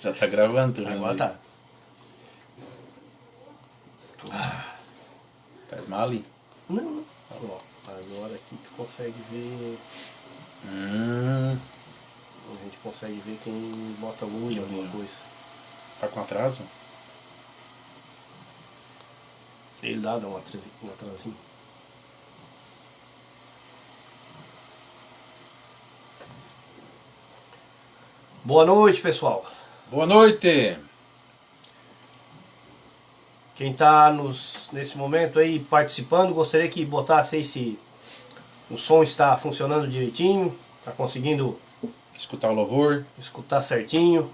Já tá gravando, tu Agora tá. Faz mal ali? Não. Ó, agora aqui tu consegue ver. A gente consegue ver quem bota luz em alguma coisa. Tá com atraso? Ele dá um atrasinho. Boa noite, pessoal. Boa noite! Quem está nesse momento aí participando, gostaria que botasse aí se o som está funcionando direitinho, está conseguindo Escutar o louvor. escutar certinho.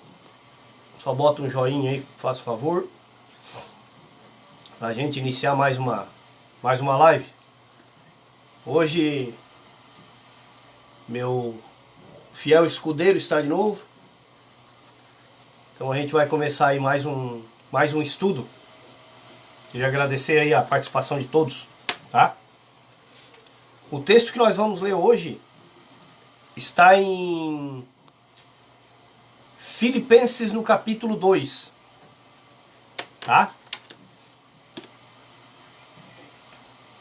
Só bota um joinha aí, faz favor. Pra gente iniciar mais uma live. Hoje meu fiel escudeiro está de novo. Então a gente vai começar aí mais um estudo. Queria agradecer aí a participação de todos, tá? O texto que nós vamos ler hoje está em Filipenses no capítulo 2, tá?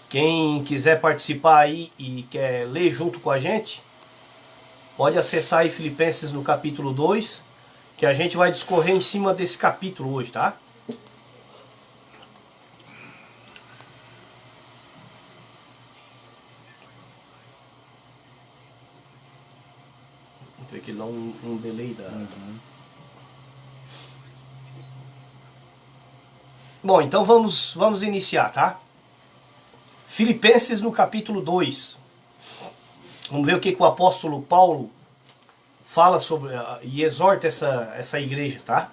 Quem quiser participar aí e quer ler junto com a gente, pode acessar aí Filipenses no capítulo 2, que a gente vai discorrer em cima desse capítulo hoje, tá? Vou ter que dar um delay da... Bom, então vamos iniciar, tá? Filipenses no capítulo 2. Vamos ver o que o apóstolo Paulo fala sobre e exorta essa igreja, tá?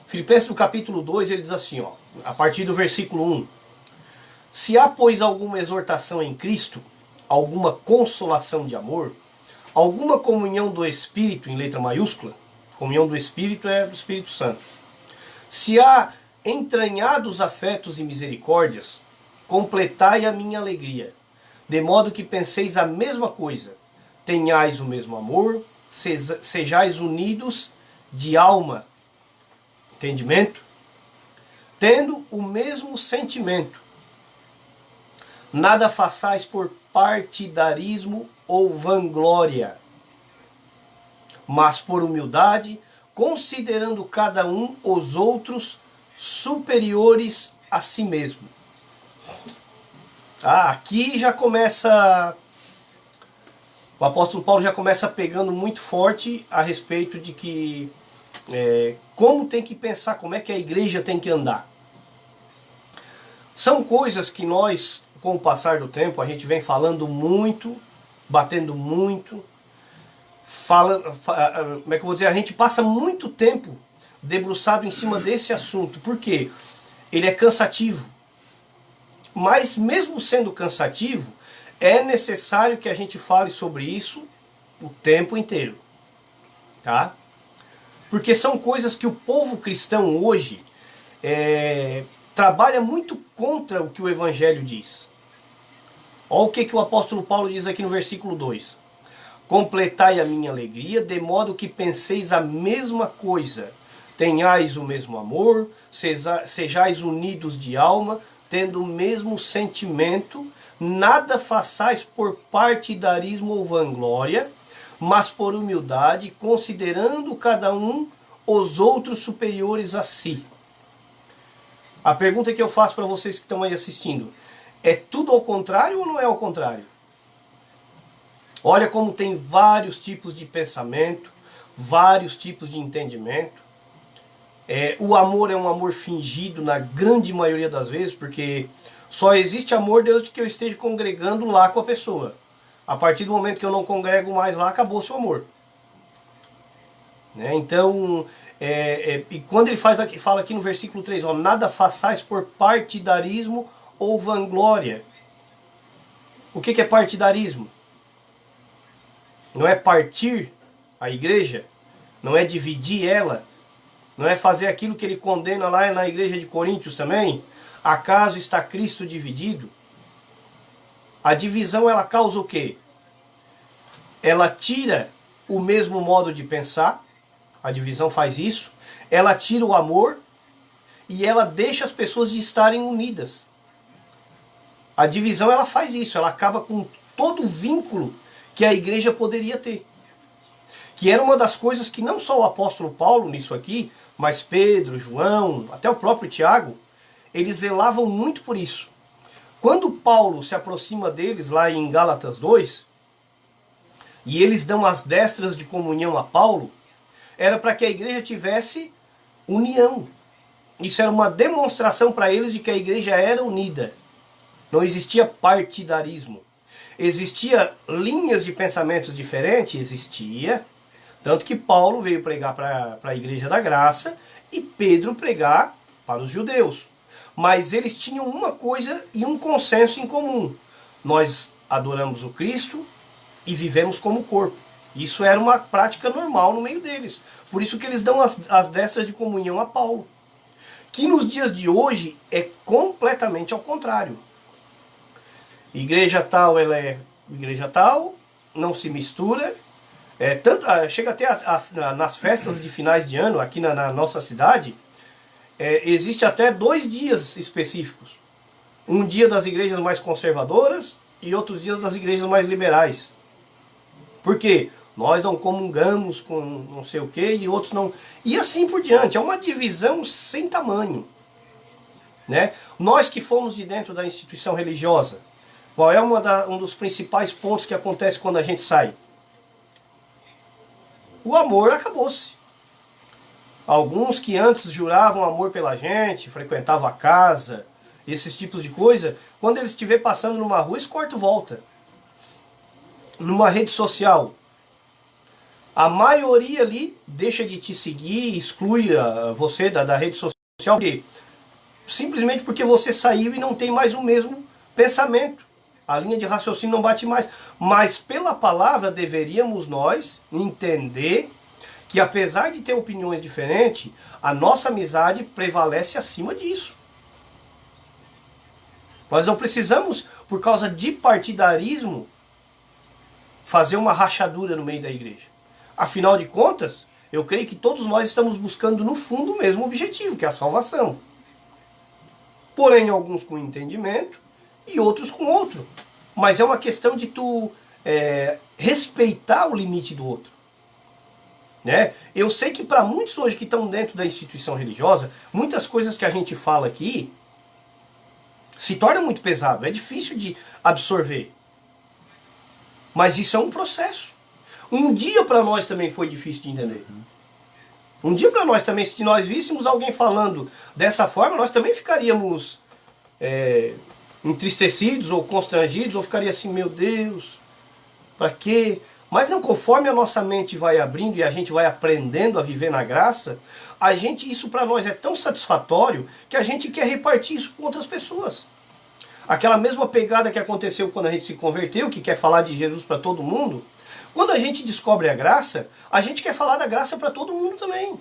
Filipenses no capítulo 2, ele diz assim, ó, a partir do versículo 1. Se há, pois, alguma exortação em Cristo, alguma consolação de amor, alguma comunhão do Espírito, em letra maiúscula, comunhão do Espírito é do Espírito Santo. Se há entranhados afetos e misericórdias, completai a minha alegria, de modo que penseis a mesma coisa, tenhais o mesmo amor, sejais unidos de alma, entendimento, tendo o mesmo sentimento. Nada façais por partidarismo ou vanglória, mas por humildade, considerando cada um os outros superiores a si mesmo. Aqui já começa... O apóstolo Paulo já começa pegando muito forte a respeito de que... como tem que pensar, como é que a igreja tem que andar. São coisas que nós, com o passar do tempo, a gente vem falando muito, batendo muito, como é que eu vou dizer, a gente passa muito tempo debruçado em cima desse assunto. Por quê? Ele é cansativo. Mas mesmo sendo cansativo, é necessário que a gente fale sobre isso o tempo inteiro, tá? Porque são coisas que o povo cristão hoje trabalha muito contra o que o Evangelho diz. Olha o que o apóstolo Paulo diz aqui no versículo 2. Completai a minha alegria, de modo que penseis a mesma coisa, tenhais o mesmo amor, sejais unidos de alma, tendo o mesmo sentimento, nada façais por partidarismo ou vanglória, mas por humildade, considerando cada um os outros superiores a si. A pergunta que eu faço para vocês que estão aí assistindo, é tudo ao contrário ou não é ao contrário? Olha como tem vários tipos de pensamento, vários tipos de entendimento. O amor é um amor fingido na grande maioria das vezes, porque só existe amor desde que eu esteja congregando lá com a pessoa. A partir do momento que eu não congrego mais lá, acabou-se o amor. Então, e quando ele fala aqui no versículo 3, ó, nada façais por partidarismo ou vanglória. O que é partidarismo? Não é partir a igreja, não é dividir ela, não é fazer aquilo que ele condena lá na igreja de Coríntios também. Acaso está Cristo dividido? A divisão, ela causa o quê? Ela tira o mesmo modo de pensar, A divisão faz isso. Ela tira o amor e ela deixa as pessoas de estarem unidas. A divisão ela faz isso, ela acaba com todo o vínculo que a igreja poderia ter. Que era uma das coisas que não só o apóstolo Paulo nisso aqui, mas Pedro, João, até o próprio Tiago, eles zelavam muito por isso. Quando Paulo se aproxima deles lá em Gálatas 2, e eles dão as destras de comunhão a Paulo, era para que a igreja tivesse união. Isso era uma demonstração para eles de que a igreja era unida. Não existia partidarismo. Existia linhas de pensamentos diferentes? Existia. Tanto que Paulo veio pregar para a igreja da graça e Pedro pregar para os judeus. Mas eles tinham uma coisa e um consenso em comum. Nós adoramos o Cristo e vivemos como corpo. Isso era uma prática normal no meio deles. Por isso que eles dão as destras de comunhão a Paulo. Que nos dias de hoje é completamente ao contrário. Igreja tal, ela é igreja tal, não se mistura. Chega até nas festas de finais de ano, aqui na nossa cidade, existe até 2 dias específicos. Um dia das igrejas mais conservadoras e outros dias das igrejas mais liberais. Por quê? Nós não comungamos com não sei o quê e outros não. E assim por diante. É uma divisão sem tamanho. Né? Nós que fomos de dentro da instituição religiosa, qual é um dos principais pontos que acontece quando a gente sai? O amor acabou-se. Alguns que antes juravam amor pela gente, frequentavam a casa, esses tipos de coisa, quando eles estiver passando numa rua, eles cortam volta. Numa rede social, a maioria ali deixa de te seguir, exclui você da rede social, simplesmente porque você saiu e não tem mais o mesmo pensamento. A linha de raciocínio não bate mais. Mas pela palavra deveríamos nós entender que apesar de ter opiniões diferentes, a nossa amizade prevalece acima disso. Nós não precisamos, por causa de partidarismo, fazer uma rachadura no meio da igreja. Afinal de contas, eu creio que todos nós estamos buscando no fundo o mesmo objetivo, que é a salvação. Porém, alguns com entendimento e outros com outro. Mas é uma questão de tu respeitar o limite do outro. Né? Eu sei que para muitos hoje que estão dentro da instituição religiosa, muitas coisas que a gente fala aqui se torna muito pesado, é difícil de absorver. Mas isso é um processo. Um dia para nós também foi difícil de entender. Um dia para nós também, se nós víssemos alguém falando dessa forma, nós também ficaríamos entristecidos ou constrangidos, ou ficaria assim, meu Deus, para quê? Mas não, conforme a nossa mente vai abrindo e a gente vai aprendendo a viver na graça, isso para nós é tão satisfatório que a gente quer repartir isso com outras pessoas. Aquela mesma pegada que aconteceu quando a gente se converteu, que quer falar de Jesus para todo mundo, quando a gente descobre a graça, a gente quer falar da graça para todo mundo também.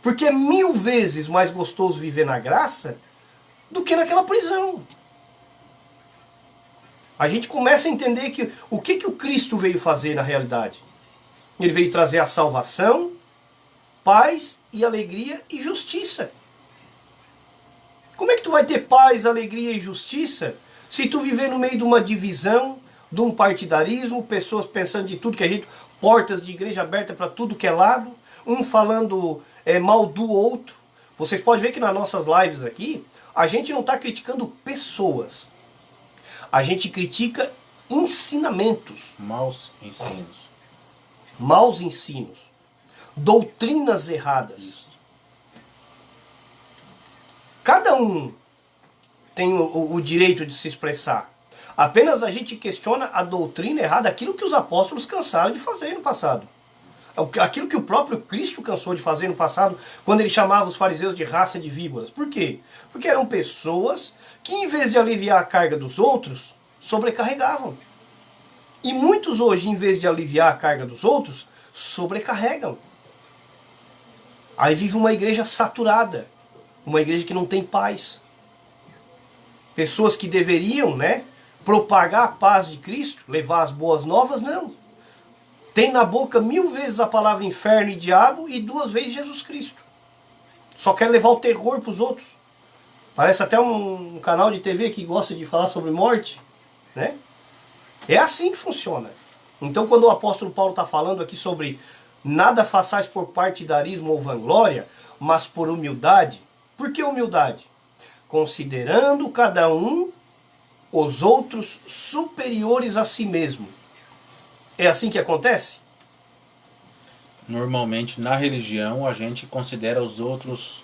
Porque é 1000 vezes mais gostoso viver na graça do que naquela prisão. A gente começa a entender que o que o Cristo veio fazer na realidade. Ele veio trazer a salvação, paz e alegria e justiça. Como é que tu vai ter paz, alegria e justiça se tu viver no meio de uma divisão, de um partidarismo, pessoas pensando de tudo que a gente, portas de igreja aberta para tudo que é lado, um falando mal do outro. Vocês podem ver que nas nossas lives aqui, a gente não está criticando pessoas. A gente critica ensinamentos. Maus ensinos. Maus ensinos. Doutrinas erradas. Isso. Cada um tem o direito de se expressar. Apenas a gente questiona a doutrina errada, aquilo que os apóstolos cansaram de fazer no passado. Aquilo que o próprio Cristo cansou de fazer no passado, quando ele chamava os fariseus de raça de víboras. Por quê? Porque eram pessoas que, em vez de aliviar a carga dos outros, sobrecarregavam. E muitos hoje, em vez de aliviar a carga dos outros, sobrecarregam. Aí vive uma igreja saturada. Uma igreja que não tem paz. Pessoas que deveriam, propagar a paz de Cristo, levar as boas novas, não. tem na boca 1000 vezes a palavra inferno e diabo e 2 vezes Jesus Cristo. Só quer levar o terror para os outros. Parece até um canal de TV que gosta de falar sobre morte, né? É assim que funciona. Então, quando o apóstolo Paulo está falando aqui sobre nada façais por partidarismo ou vanglória, mas por humildade. Por que humildade? Considerando cada um os outros superiores a si mesmo. É assim que acontece? Normalmente, na religião, a gente considera os outros,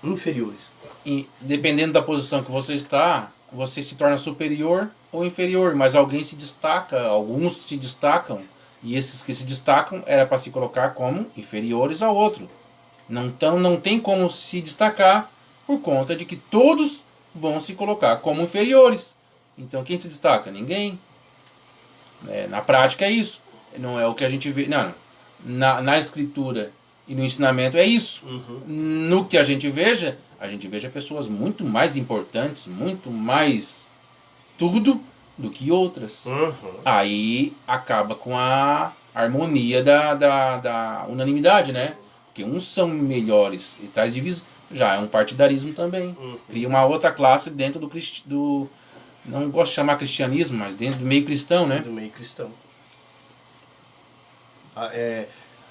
Inferiores. e dependendo da posição que você está, você se torna superior ou inferior, mas alguém se destaca, alguns se destacam, e esses que se destacam era para se colocar como inferiores ao outro. Então não tem como se destacar por conta de que todos vão se colocar como inferiores. Então quem se destaca? Ninguém. Na prática é isso. Não é o que a gente vê. Não, na escritura e no ensinamento é isso. No que a gente veja pessoas muito mais importantes, muito mais tudo do que outras. Aí acaba com a harmonia da unanimidade, né? Porque uns são melhores e traz divisão. Já é um partidarismo também. Cria uma outra classe dentro do não gosto de chamar cristianismo, mas dentro do meio cristão, né? Do meio cristão.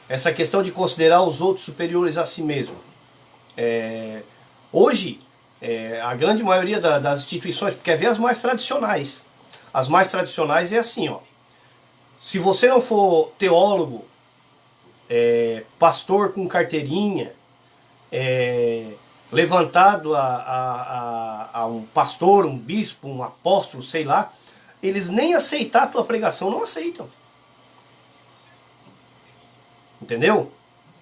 Essa questão de considerar os outros superiores a si mesmo. Hoje, a grande maioria das instituições, porque quer ver as mais tradicionais. As mais tradicionais é assim, ó. Se você não for teólogo, pastor com carteirinha, levantado a um pastor, um bispo, um apóstolo, sei lá, eles nem aceitar a tua pregação não aceitam. Entendeu?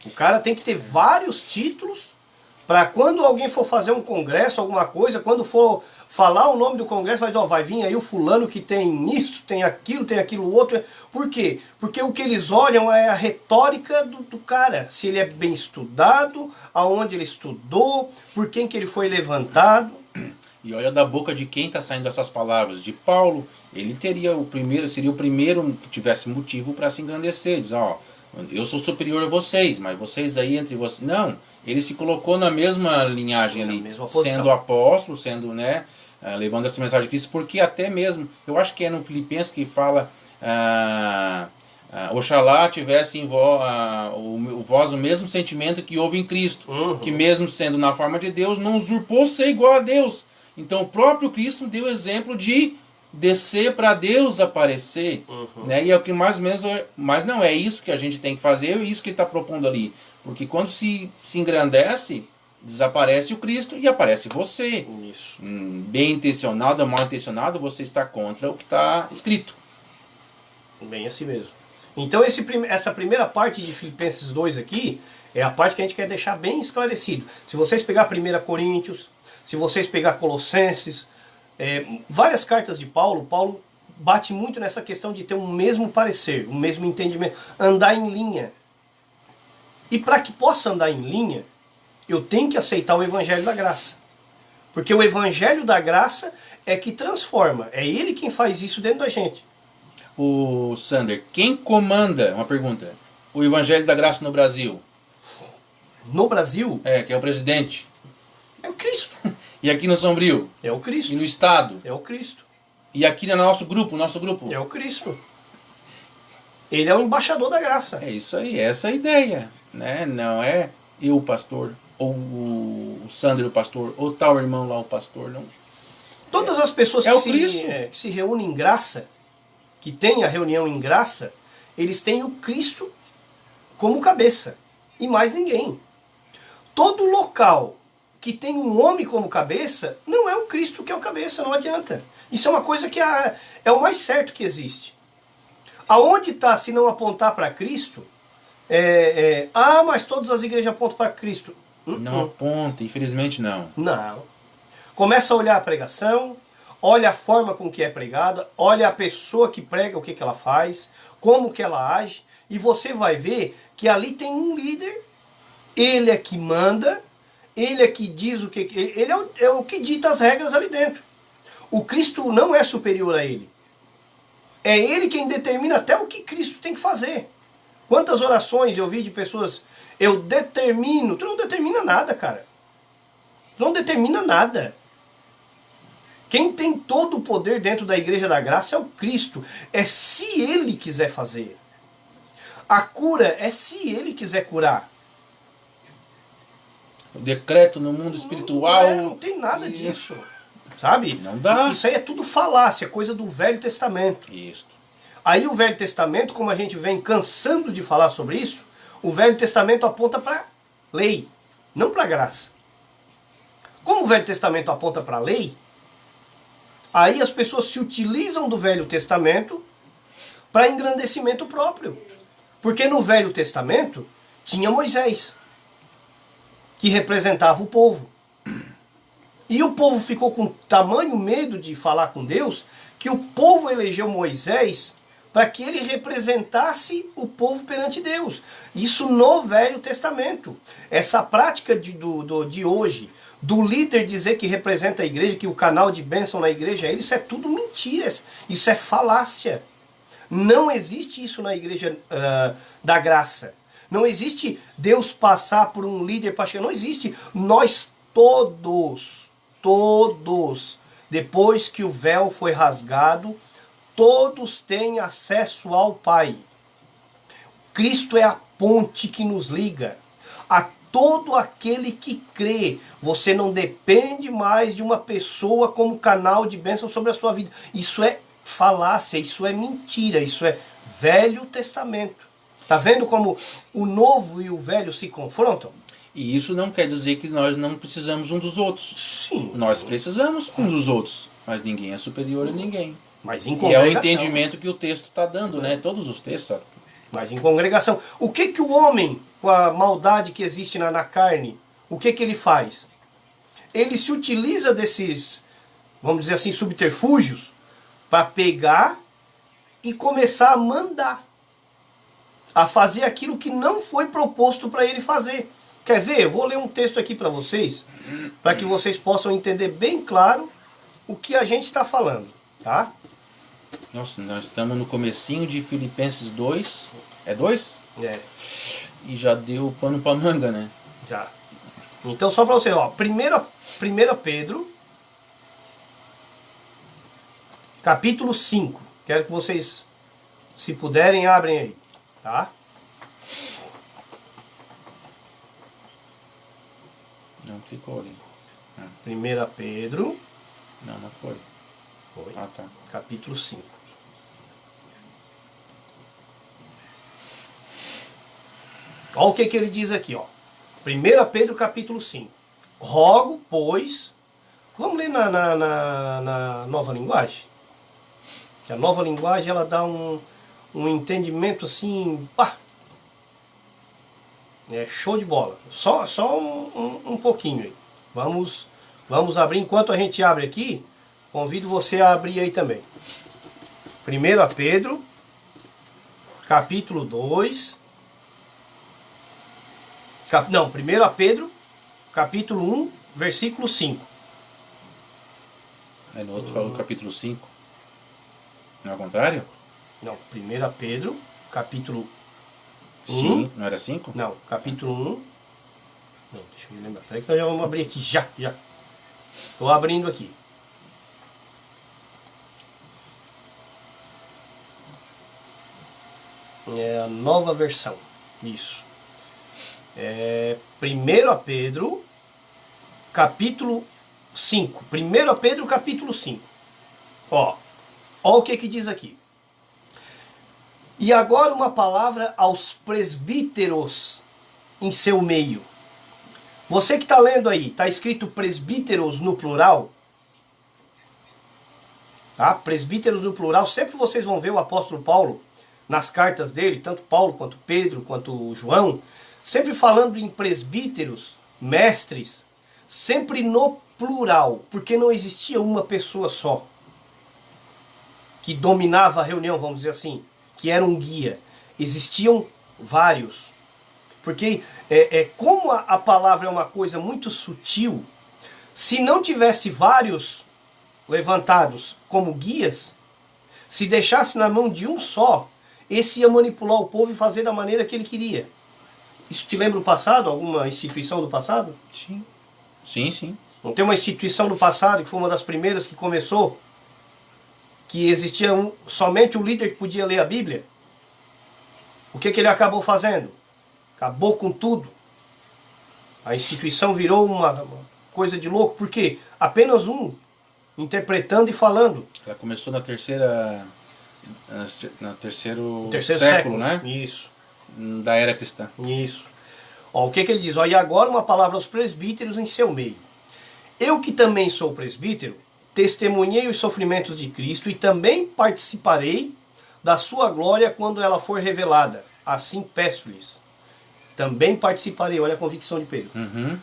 O cara tem que ter vários títulos para quando alguém for fazer um congresso, alguma coisa, quando for falar o nome do congresso, vai dizer, ó, vai vir aí o fulano que tem isso, tem aquilo outro. Por quê? Porque o que eles olham é a retórica do cara. Se ele é bem estudado, aonde ele estudou, por quem que ele foi levantado. E olha da boca de quem está saindo essas palavras. De Paulo, ele seria o primeiro que tivesse motivo para se engrandecer. Diz, ó, eu sou superior a vocês, mas vocês aí entre vocês... Não, ele se colocou na mesma linhagem ali, sendo apóstolo, sendo, né, levando essa mensagem de Cristo, porque até mesmo, eu acho que é no Filipenses que fala, oxalá tivesse em vós o mesmo sentimento que houve em Cristo, que mesmo sendo na forma de Deus, não usurpou ser igual a Deus. Então o próprio Cristo deu exemplo de descer para Deus aparecer, né? E é o que mais ou menos, mas não é isso que a gente tem que fazer, é isso que ele está propondo ali, porque quando se engrandece, desaparece o Cristo e aparece você. Isso. Bem intencionado ou mal intencionado, você está contra o que está escrito. Bem assim mesmo. Então essa primeira parte de Filipenses 2 aqui é a parte que a gente quer deixar bem esclarecido. Se vocês pegar 1 Coríntios, se vocês pegar Colossenses, várias cartas de Paulo bate muito nessa questão de ter um mesmo parecer, um mesmo entendimento, andar em linha. E para que possa andar em linha, eu tenho que aceitar o Evangelho da Graça. Porque o Evangelho da Graça é que transforma, é ele quem faz isso dentro da gente. O Sander, quem comanda, uma pergunta, o Evangelho da Graça no Brasil? No Brasil? Que é o presidente. É o Cristo. E aqui no Sombrio? É o Cristo. E no Estado? É o Cristo. E aqui no nosso grupo? É o Cristo. Ele é o embaixador da graça. É isso aí, essa é a ideia, né? Não é eu o pastor, ou o Sander o pastor, ou tal irmão lá o pastor, não. Todas as pessoas que se reúnem em graça, que têm a reunião em graça, eles têm o Cristo como cabeça, e mais ninguém. Todo local que tem um homem como cabeça, não é o Cristo que é o cabeça, não adianta. Isso é uma coisa que é o mais certo que existe. Aonde está, se não apontar para Cristo, mas todas as igrejas apontam para Cristo. Não aponta, infelizmente não. Não. Começa a olhar a pregação, olha a forma com que é pregada, olha a pessoa que prega, o que ela faz, como que ela age, e você vai ver que ali tem um líder, ele é que manda, ele é que diz o que... Ele é o que dita as regras ali dentro. O Cristo não é superior a ele. É ele quem determina até o que Cristo tem fazer. Quantas orações eu vi de pessoas, eu determino, tu não determina nada, cara. Tu não determina nada. Quem tem todo o poder dentro da Igreja da Graça é o Cristo. É se Ele quiser fazer. A cura é se Ele quiser curar. O decreto no mundo espiritual... Não tem nada disso. Sabe? Não dá. Isso aí é tudo falácia, coisa do Velho Testamento. Isso. Aí o Velho Testamento, como a gente vem cansando de falar sobre isso, o Velho Testamento aponta para lei, não para graça. Como o Velho Testamento aponta para lei, aí as pessoas se utilizam do Velho Testamento para engrandecimento próprio. Porque no Velho Testamento tinha Moisés, que representava o povo. E o povo ficou com tamanho medo de falar com Deus, que o povo elegeu Moisés para que ele representasse o povo perante Deus. Isso no Velho Testamento. Essa prática de hoje, do líder dizer que representa a igreja, que o canal de bênção na igreja é ele, isso é tudo mentira, isso é falácia. Não existe isso na igreja da graça. Não existe Deus passar por um líder para chegar. Não existe. Nós todos, depois que o véu foi rasgado, todos têm acesso ao Pai. Cristo é a ponte que nos liga. A todo aquele que crê, você não depende mais de uma pessoa como canal de bênção sobre a sua vida. Isso é falácia, isso é mentira, isso é Velho Testamento. Tá vendo como o novo e o velho se confrontam? E isso não quer dizer que nós não precisamos um dos outros. Sim. Nós precisamos um dos outros, mas ninguém é superior a ninguém. Mas em E é o congregação. entendimento que o texto está dando, né? Todos os textos. Mas em congregação. O que o homem, com a maldade que existe na carne, o que ele faz? Ele se utiliza desses, vamos dizer assim, subterfúgios, para pegar e começar a mandar. A fazer aquilo que não foi proposto para ele fazer. Quer ver? Eu vou ler um texto aqui para vocês, para que vocês possam entender bem claro o que a gente está falando, tá? Nossa, nós estamos no comecinho de Filipenses 2. É 2? É. E já deu pano para manga, né? Já. Então só para você, ó, 1 Pedro, capítulo 5. Quero que vocês, se puderem, abrem aí, tá? Não ficou ali. 1 Pedro, Não foi. foi, Ah, tá. capítulo 5. Olha o que ele diz aqui, ó. 1 Pedro, capítulo 5. Rogo, pois... Vamos ler na nova linguagem? Que a nova linguagem, ela dá um entendimento assim... Pá! É show de bola. Só um pouquinho aí. Vamos abrir. Enquanto a gente abre aqui, convido você a abrir aí também. 1 Pedro, capítulo 2. 1 Pedro, capítulo 1, versículo 5. Aí no outro falou capítulo 5. Não é o contrário? Não, 1 Pedro, capítulo 1. Sim, não era 5? Não, capítulo 1. Não, deixa eu me lembrar. Peraí que nós já vamos abrir aqui. Já. Estou abrindo aqui. É a nova versão. Isso. 1 Pedro, capítulo 5. 1 Pedro, capítulo 5. Ó o que diz aqui. E agora uma palavra aos presbíteros em seu meio. Você que está lendo aí, está escrito presbíteros no plural? Tá? Presbíteros no plural. Sempre vocês vão ver o apóstolo Paulo nas cartas dele, tanto Paulo quanto Pedro, quanto João, sempre falando em presbíteros, mestres, sempre no plural, porque não existia uma pessoa só que dominava a reunião, vamos dizer assim, que era um guia. Existiam vários. Porque como a palavra é uma coisa muito sutil, se não tivesse vários levantados como guias, se deixasse na mão de um só, esse ia manipular o povo e fazer da maneira que ele queria. Isso te lembra do passado? Alguma instituição do passado? Sim. Sim, sim. Não tem uma instituição do passado que foi uma das primeiras que começou, que existia somente o líder que podia ler a Bíblia? O que ele acabou fazendo? Acabou com tudo. A instituição virou uma coisa de louco, porque apenas um interpretando e falando. Ela começou na terceira. Terceiro século, né? Isso. Da era cristã. Isso. Ó, o que ele diz? Ó, e agora uma palavra aos presbíteros em seu meio. Eu que também sou presbítero, testemunhei os sofrimentos de Cristo e também participarei da sua glória quando ela for revelada. Assim peço-lhes. Também participarei. Olha a convicção de Pedro. Uhum.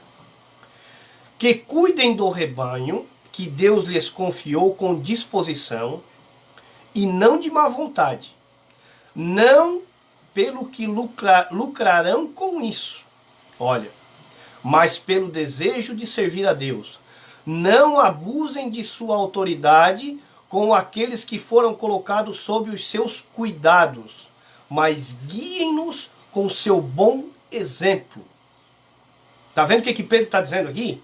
Que cuidem do rebanho que Deus lhes confiou com disposição e não de má vontade. Não pelo que lucrarão com isso. Olha, mas pelo desejo de servir a Deus. Não abusem de sua autoridade com aqueles que foram colocados sob os seus cuidados, mas guiem-nos com seu bom exemplo. Está vendo o que Pedro está dizendo aqui?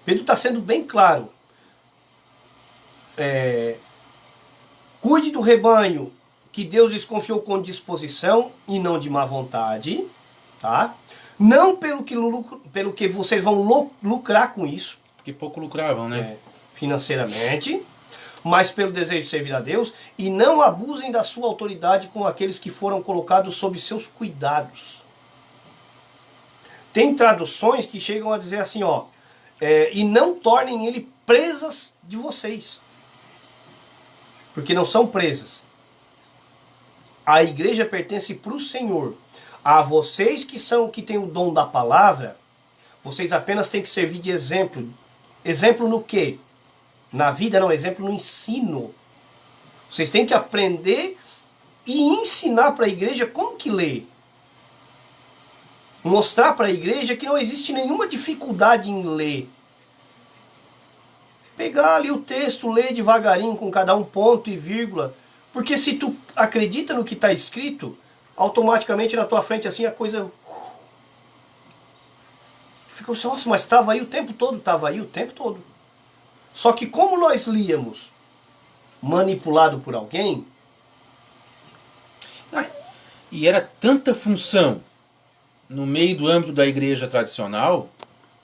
Pedro está sendo bem claro. Cuide do rebanho que Deus lhes confiou com disposição e não de má vontade, tá? Não pelo que vocês vão lucrar com isso. Porque pouco lucravam, né? Financeiramente, mas pelo desejo de servir a Deus, e não abusem da sua autoridade com aqueles que foram colocados sob seus cuidados. Tem traduções que chegam a dizer assim, ó, e não tornem ele presas de vocês. Porque não são presas. A igreja pertence para o Senhor. A vocês que têm o dom da palavra, vocês apenas têm que servir de exemplo. Exemplo no quê? Na vida não, exemplo no ensino. Vocês têm que aprender e ensinar para a igreja como que lê. Mostrar para a igreja que não existe nenhuma dificuldade em ler. Pegar ali o texto, ler devagarinho com cada um ponto e vírgula. Porque se tu acredita no que está escrito, automaticamente na tua frente assim a coisa... Ficou assim, nossa, mas estava aí o tempo todo, estava aí o tempo todo. Só que como nós líamos manipulado por alguém... E era tanta função no meio do âmbito da igreja tradicional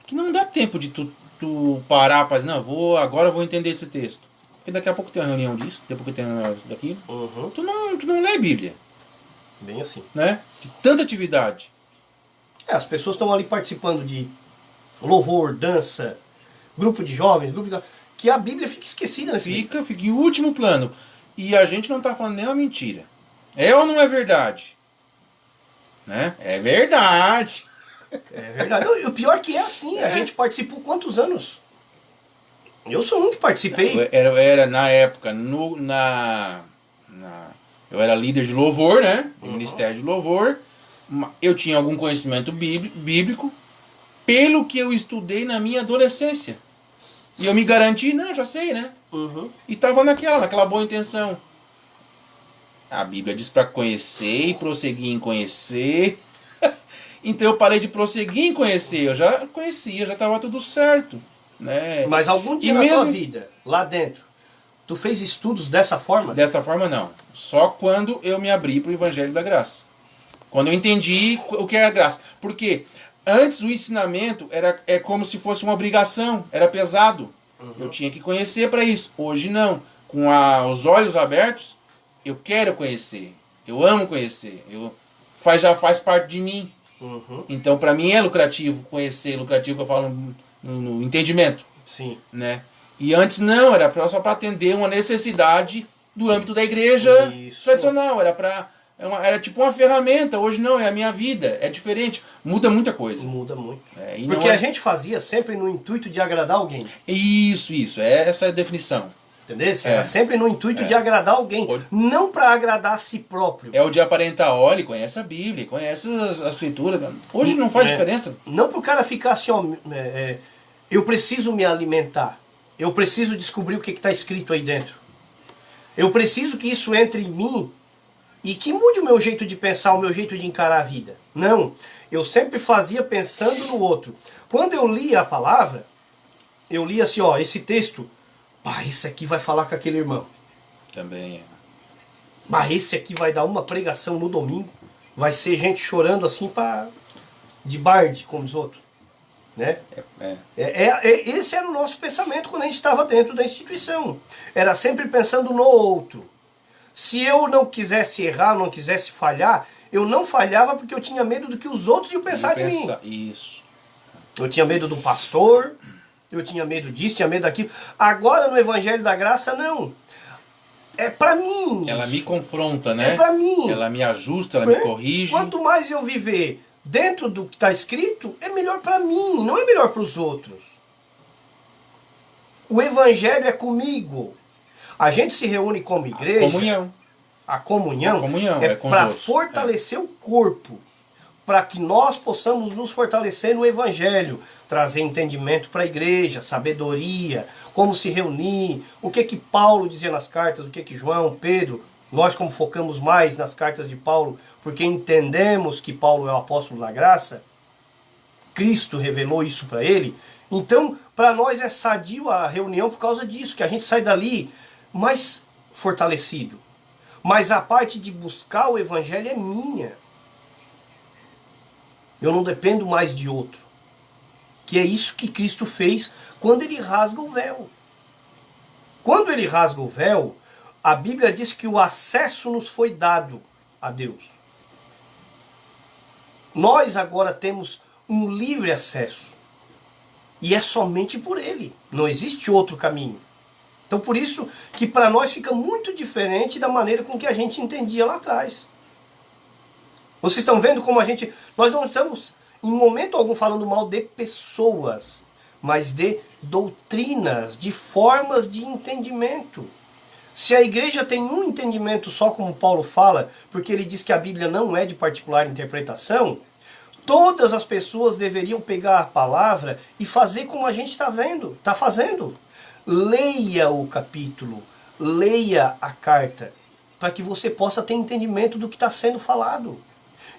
que não dá tempo de tu parar para dizer, não, agora eu vou entender esse texto. Porque daqui a pouco tem uma reunião disso, daqui a pouco tem uma reunião daquilo. Uhum. Tu não lê a Bíblia. Bem assim. Né? De tanta atividade. As pessoas estão ali participando de louvor, dança, grupo de jovens, que a Bíblia fica esquecida nesse meio. Fica em último plano. E a gente não está falando nem uma mentira. É ou não é verdade? Né? É verdade. É verdade. E o pior é que é assim. A gente participou quantos anos? Eu sou um que participei. Era na época, eu era líder de louvor, né? Do Ministério de Louvor. Eu tinha algum conhecimento bíblico pelo que eu estudei na minha adolescência. E eu me garanti, não, já sei, né? Uhum. E estava naquela boa intenção. A Bíblia diz para conhecer e prosseguir em conhecer. Então eu parei de prosseguir em conhecer. Eu já conhecia, já estava tudo certo. Né? Mas algum dia na tua vida, lá dentro, tu fez estudos dessa forma? Dessa forma não. Só quando eu me abri para o Evangelho da Graça. Quando eu entendi o que é a graça. Porque antes o ensinamento é como se fosse uma obrigação. Era pesado. Uhum. Eu tinha que conhecer para isso. Hoje não. Com os olhos abertos, eu quero conhecer. Eu amo conhecer. Já faz parte de mim. Uhum. Então para mim é lucrativo conhecer. Lucrativo que eu falo no entendimento. Sim. Né? E antes não, era só para atender uma necessidade do âmbito da igreja tradicional. Era tipo uma ferramenta. Hoje não, é a minha vida. É diferente. Muda muita coisa. Muda muito. Porque a gente fazia sempre no intuito de agradar alguém. Isso. Essa é a definição. Entendeu? Era sempre no intuito de agradar alguém. Não para agradar a si próprio. É o de aparentar, olha, conhece a Bíblia, conhece as escrituras. Hoje não faz diferença. Não para o cara ficar assim, ó, eu preciso me alimentar. Eu preciso descobrir o que está escrito aí dentro. Eu preciso que isso entre em mim e que mude o meu jeito de pensar, o meu jeito de encarar a vida. Não, eu sempre fazia pensando no outro. Quando eu lia a palavra, eu lia assim, ó, esse texto, esse aqui vai falar com aquele irmão. Também é. Esse aqui vai dar uma pregação no domingo, vai ser gente chorando assim de barde, como os outros. Né? Esse era o nosso pensamento quando a gente estava dentro da instituição. Era sempre pensando no outro. Se eu não quisesse errar, não quisesse falhar, eu não falhava porque eu tinha medo do que os outros iam pensar de mim. Isso. Eu tinha medo do pastor, eu tinha medo disso, tinha medo daquilo. Agora no Evangelho da Graça, não. É pra mim. Ela me confronta, né? É pra mim. Ela me ajusta, ela me corrige. Quanto mais eu viver dentro do que está escrito, é melhor para mim, não é melhor para os outros. O Evangelho é comigo. A gente se reúne como igreja. A comunhão é para fortalecer o corpo, para que nós possamos nos fortalecer no Evangelho, trazer entendimento para a igreja, sabedoria, como se reunir, o que Paulo dizia nas cartas, o que João, Pedro. Nós, como focamos mais nas cartas de Paulo, porque entendemos que Paulo é o apóstolo da graça, Cristo revelou isso para ele, então, para nós é sadio a reunião por causa disso, que a gente sai dali mais fortalecido. Mas a parte de buscar o Evangelho é minha. Eu não dependo mais de outro. Que é isso que Cristo fez quando ele rasga o véu. Quando ele rasga o véu, a Bíblia diz que o acesso nos foi dado a Deus. Nós agora temos um livre acesso. E é somente por ele. Não existe outro caminho. Então por isso que para nós fica muito diferente da maneira com que a gente entendia lá atrás. Vocês estão vendo como nós não estamos em momento algum falando mal de pessoas, mas de doutrinas, de formas de entendimento. Se a igreja tem um entendimento só, como Paulo fala, porque ele diz que a Bíblia não é de particular interpretação, todas as pessoas deveriam pegar a palavra e fazer como a gente está fazendo. Leia o capítulo, leia a carta, para que você possa ter entendimento do que está sendo falado.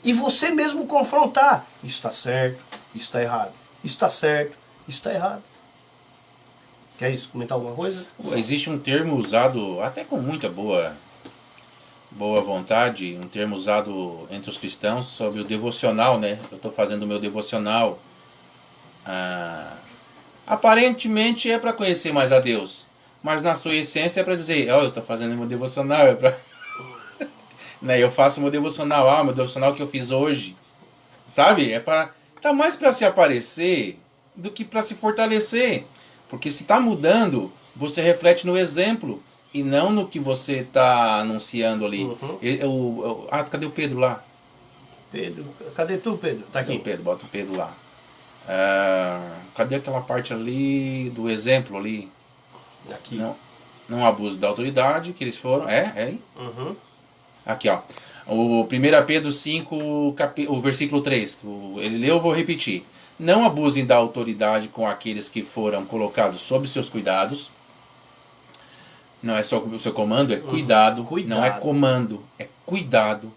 E você mesmo confrontar. Isso está certo, isso está errado. Isso está certo, isso está errado. Quer comentar alguma coisa? Existe um termo usado, até com muita boa vontade, um termo usado entre os cristãos sobre o devocional, né? Eu estou fazendo o meu devocional. Aparentemente é para conhecer mais a Deus, mas na sua essência é para dizer, eu estou fazendo o meu devocional, é para... né? Eu faço o meu devocional, meu devocional que eu fiz hoje, sabe? Tá mais para se aparecer do que para se fortalecer, porque se está mudando, você reflete no exemplo e não no que você está anunciando ali. Uhum. Cadê o Pedro lá? Pedro, cadê tu, Pedro? Tá aqui. Pedro, bota o Pedro lá. Cadê aquela parte ali do exemplo ali? Aqui. Não abuso da autoridade que eles foram. Uhum. Aqui, ó. O 1 Pedro 5, o versículo 3. Ele leu, eu vou repetir. Não abusem da autoridade com aqueles que foram colocados sob seus cuidados. Não é só o seu comando, é cuidado. Não é comando, é cuidado.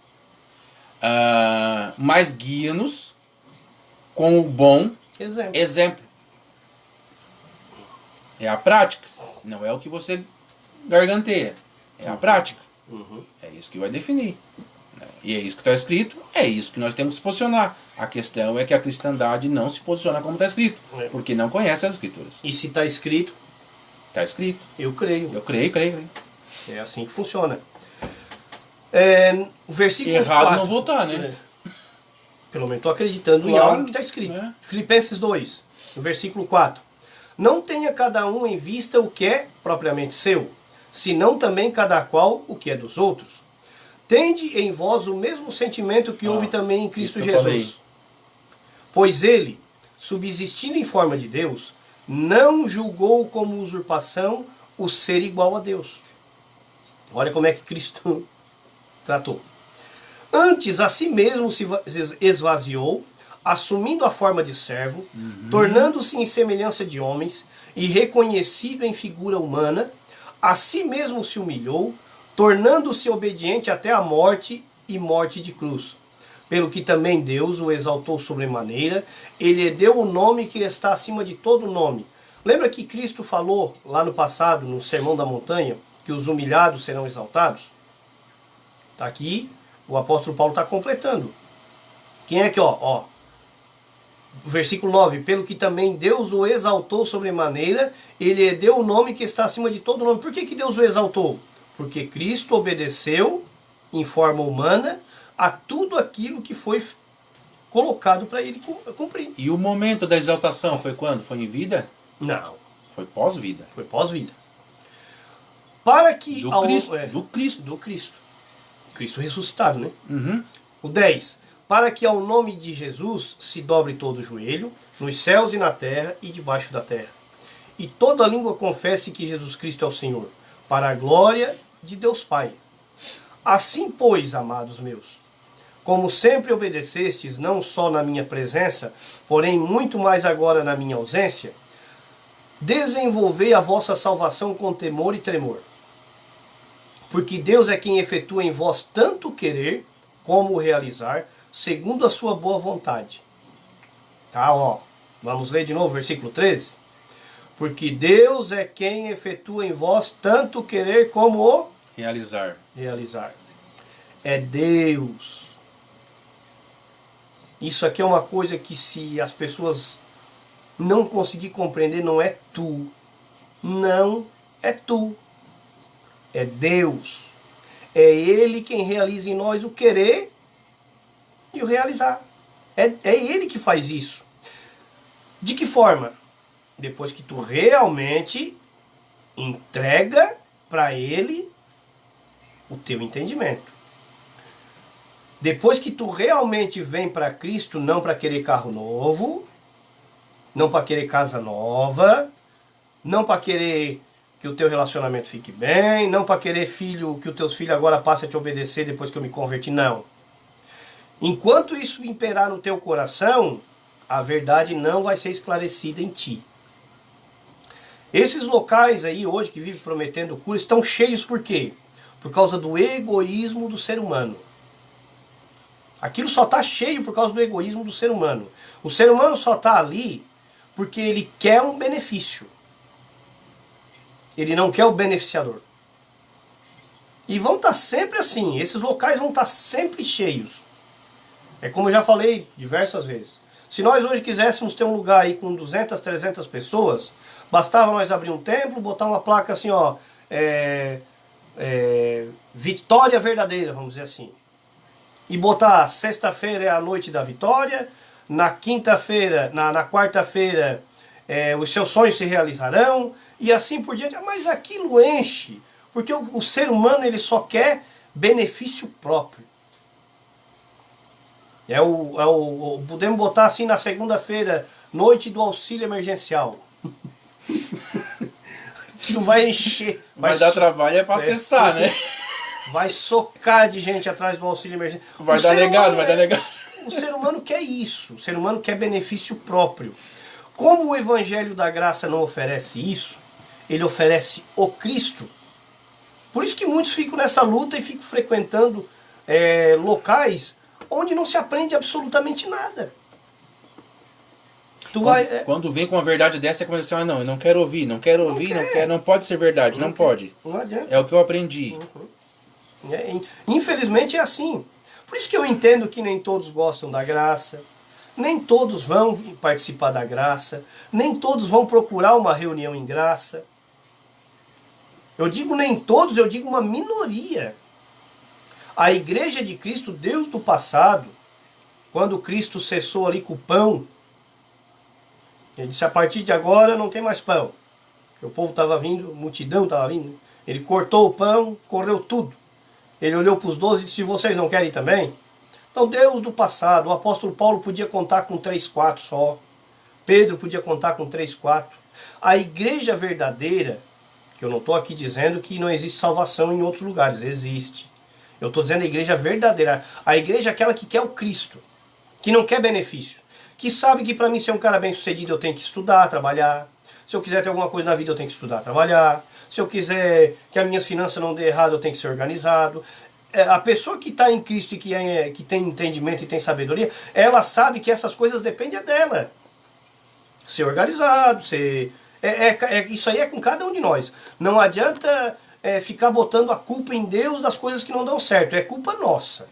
Mas guia-nos com o bom exemplo. É a prática. Não é o que você garganteia. É a prática. Uhum. É isso que vai definir. E é isso que está escrito. É isso que nós temos que se posicionar. A questão é que a cristandade não se posiciona como está escrito. Porque não conhece as escrituras. E se está escrito? Está escrito. Eu creio. Eu creio. É assim que funciona. O versículo errado 4, não vou estar, né? Pelo menos estou acreditando em algo que está escrito. Filipenses 2, no versículo 4. Não tenha cada um em vista o que é propriamente seu, senão também cada qual o que é dos outros. Tende em vós o mesmo sentimento que houve também em Cristo Jesus. Pois ele, subsistindo em forma de Deus, não julgou como usurpação o ser igual a Deus. Olha como é que Cristo tratou. Antes a si mesmo se esvaziou, assumindo a forma de servo, tornando-se em semelhança de homens e reconhecido em figura humana, a si mesmo se humilhou, tornando-se obediente até a morte e morte de cruz. Pelo que também Deus o exaltou sobremaneira, ele lhe deu o nome que está acima de todo nome. Lembra que Cristo falou lá no passado, no Sermão da Montanha, que os humilhados serão exaltados? Está aqui, o apóstolo Paulo está completando. Quem é que, ó, versículo 9, pelo que também Deus o exaltou sobremaneira, ele lhe deu o nome que está acima de todo nome. Por que Deus o exaltou? Porque Cristo obedeceu, em forma humana, a tudo aquilo que foi colocado para ele cumprir. E o momento da exaltação foi quando? Foi em vida? Não. Foi pós-vida. Foi pós-vida. Para que... Do Cristo. Do Cristo. Cristo ressuscitado, né? Uhum. O 10. Para que ao nome de Jesus se dobre todo o joelho, nos céus e na terra e debaixo da terra. E toda língua confesse que Jesus Cristo é o Senhor, para a glória de Deus Pai. Assim, pois, amados meus, como sempre obedecestes, não só na minha presença, porém muito mais agora na minha ausência, desenvolvei a vossa salvação com temor e tremor. Porque Deus é quem efetua em vós tanto o querer como o realizar, segundo a sua boa vontade. Tá, ó. Vamos ler de novo, versículo 13. Porque Deus é quem efetua em vós tanto o querer como o realizar. É Deus. Isso aqui é uma coisa que, se as pessoas não conseguir compreender, não é tu. Não é tu. É Deus. É Ele quem realiza em nós o querer e o realizar. É Ele que faz isso. De que forma? Depois que tu realmente entrega para Ele o teu entendimento. Depois que tu realmente vem para Cristo, não para querer carro novo, não para querer casa nova, não para querer que o teu relacionamento fique bem, não para querer filho, que os teus filhos agora passem a te obedecer depois que eu me converti, não. Enquanto isso imperar no teu coração, a verdade não vai ser esclarecida em ti. Esses locais aí hoje que vivem prometendo cura estão cheios por quê? Por causa do egoísmo do ser humano. Aquilo só está cheio por causa do egoísmo do ser humano. O ser humano só está ali porque ele quer um benefício. Ele não quer o beneficiador. E vão estar sempre assim. Esses locais vão estar sempre cheios. É como eu já falei diversas vezes. Se nós hoje quiséssemos ter um lugar aí com 200, 300 pessoas, bastava nós abrir um templo, botar uma placa assim, ó, Vitória Verdadeira, vamos dizer assim. E botar sexta-feira é a noite da vitória, na quinta-feira, na quarta-feira, os seus sonhos se realizarão, e assim por diante. Mas aquilo enche, porque o ser humano ele só quer benefício próprio. Podemos botar assim na segunda-feira, noite do auxílio emergencial. Que não vai encher. Vai dar trabalho para acessar, né? Vai socar de gente atrás do auxílio emergencial. Vai dar negado. O ser humano quer isso. O ser humano quer benefício próprio. Como o Evangelho da Graça não oferece isso, ele oferece o Cristo. Por isso que muitos ficam nessa luta e ficam frequentando locais onde não se aprende absolutamente nada. Quando vem com uma verdade dessa, você começa assim, não, eu não quero ouvir, não pode ser verdade, não pode. Não adianta. É o que eu aprendi. Infelizmente é assim. Por isso que eu entendo que nem todos gostam da graça, nem todos vão participar da graça, nem todos vão procurar uma reunião em graça. Eu digo nem todos, eu digo uma minoria. A igreja de Cristo, Deus do passado, quando Cristo cessou ali com o pão, ele disse, a partir de agora não tem mais pão. Porque o povo estava vindo, a multidão estava vindo. Ele cortou o pão, correu tudo. Ele olhou para os 12 e disse, vocês não querem também? Então Deus do passado, o apóstolo Paulo podia contar com 3, 4 só. Pedro podia contar com 3, 4. A igreja verdadeira, que eu não estou aqui dizendo que não existe salvação em outros lugares, existe. Eu estou dizendo a igreja verdadeira. A igreja é aquela que quer o Cristo, que não quer benefício. Que sabe que para mim ser um cara bem sucedido eu tenho que estudar, trabalhar. Se eu quiser ter alguma coisa na vida, eu tenho que estudar, trabalhar. Se eu quiser que as minhas finanças não dê errado, eu tenho que ser organizado. A pessoa que está em Cristo e que tem entendimento e tem sabedoria, ela sabe que essas coisas dependem dela. Ser organizado, isso aí é com cada um de nós. Não adianta ficar botando a culpa em Deus das coisas que não dão certo. É culpa nossa.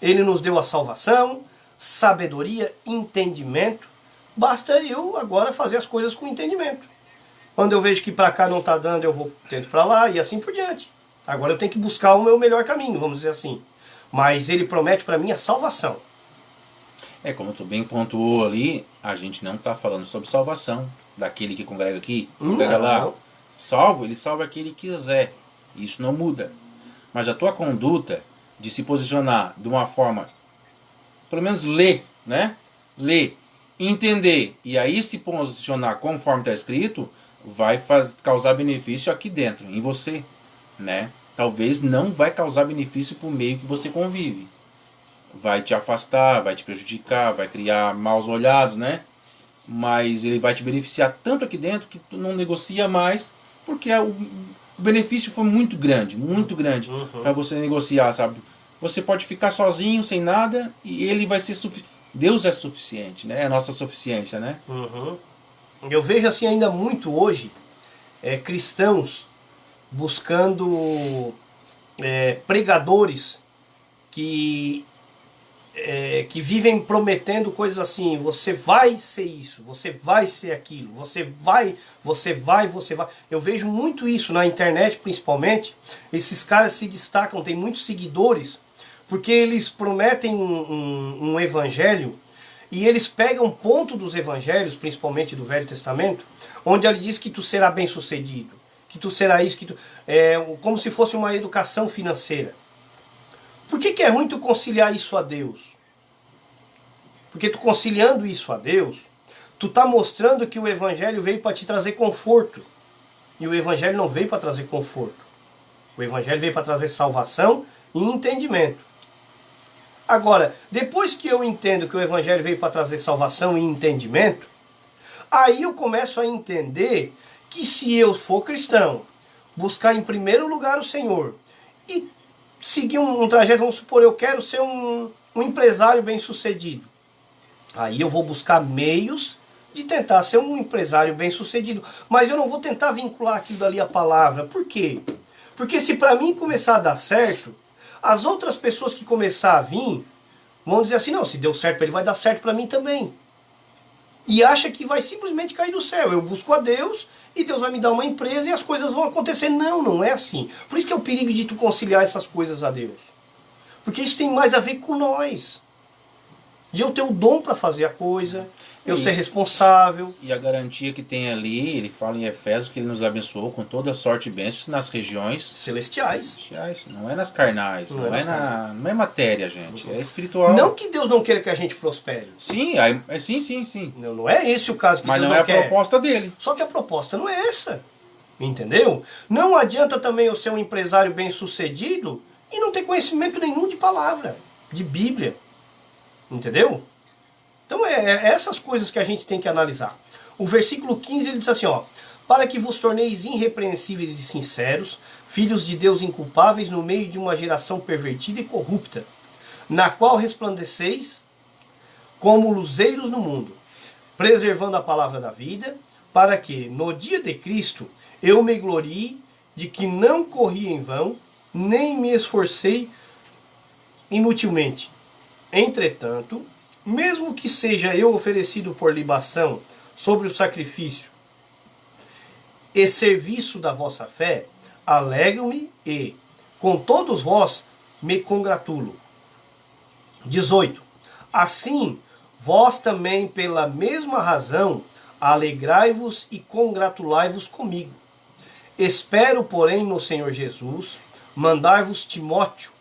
Ele nos deu a salvação, sabedoria, entendimento. Basta eu agora fazer as coisas com entendimento. Quando eu vejo que para cá não está dando, eu tento para lá e assim por diante. Agora eu tenho que buscar o meu melhor caminho, vamos dizer assim. Mas ele promete para mim a salvação. Como tu bem pontuou ali, a gente não está falando sobre salvação daquele que congrega aqui, congrega lá. Salvo, ele salva aquele que quiser. Isso não muda. Mas a tua conduta de se posicionar de uma forma, pelo menos ler, né? Ler, entender e aí se posicionar conforme está escrito, vai causar benefício aqui dentro, em você, né? Talvez não vai causar benefício para o meio que você convive. Vai te afastar, vai te prejudicar, vai criar maus olhados, né? Mas ele vai te beneficiar tanto aqui dentro que tu não negocia mais, porque o benefício foi muito grande para você negociar, sabe? Você pode ficar sozinho, sem nada, e ele vai ser suficiente. Deus é suficiente, né? É a nossa suficiência, né? Eu vejo assim ainda muito hoje cristãos buscando pregadores que vivem prometendo coisas assim: você vai ser isso, você vai ser aquilo, você vai. Eu vejo muito isso na internet, principalmente. Esses caras se destacam, têm muitos seguidores, porque eles prometem um evangelho e eles pegam ponto dos evangelhos, principalmente do Velho Testamento, onde ele diz que tu será bem sucedido, que tu será isso, como se fosse uma educação financeira. Por que é ruim tu conciliar isso a Deus? Porque tu conciliando isso a Deus, tu tá mostrando que o evangelho veio para te trazer conforto. E o evangelho não veio para trazer conforto. O evangelho veio para trazer salvação e entendimento. Agora, depois que eu entendo que o evangelho veio para trazer salvação e entendimento, aí eu começo a entender que se eu for cristão, buscar em primeiro lugar o Senhor e seguir um trajeto, vamos supor, eu quero ser um empresário bem-sucedido. Aí eu vou buscar meios de tentar ser um empresário bem-sucedido. Mas eu não vou tentar vincular aquilo dali à palavra. Por quê? Porque se para mim começar a dar certo, as outras pessoas que começar a vir vão dizer assim: não, se deu certo para ele, vai dar certo para mim também. E acha que vai simplesmente cair do céu. Eu busco a Deus e Deus vai me dar uma empresa e as coisas vão acontecer. Não, não é assim. Por isso que é o perigo de tu conciliar essas coisas a Deus. Porque isso tem mais a ver com nós. De eu ter o dom para fazer a coisa, eu ser responsável. E a garantia que tem ali, ele fala em Efésios que ele nos abençoou com toda sorte e bênçãos nas regiões celestiais. Não é nas carnais, não é matéria, gente, é espiritual. Não que Deus não queira que a gente prospere. Sim, sim. Não é esse o caso que Mas Deus não não quer. Mas não é a proposta dele. Só que a proposta não é essa. Entendeu? Não adianta também eu ser um empresário bem-sucedido e não ter conhecimento nenhum de palavra, de Bíblia. Entendeu? Então é essas coisas que a gente tem que analisar. O versículo 15 ele diz assim, ó: para que vos torneis irrepreensíveis e sinceros, filhos de Deus inculpáveis no meio de uma geração pervertida e corrupta, na qual resplandeceis como luzeiros no mundo, preservando a palavra da vida, para que no dia de Cristo eu me glorie de que não corri em vão, nem me esforcei inutilmente. Entretanto, mesmo que seja eu oferecido por libação sobre o sacrifício e serviço da vossa fé, alegro-me e, com todos vós, me congratulo. 18. Assim, vós também, pela mesma razão, alegrai-vos e congratulai-vos comigo. Espero, porém, no Senhor Jesus, mandar-vos Timóteo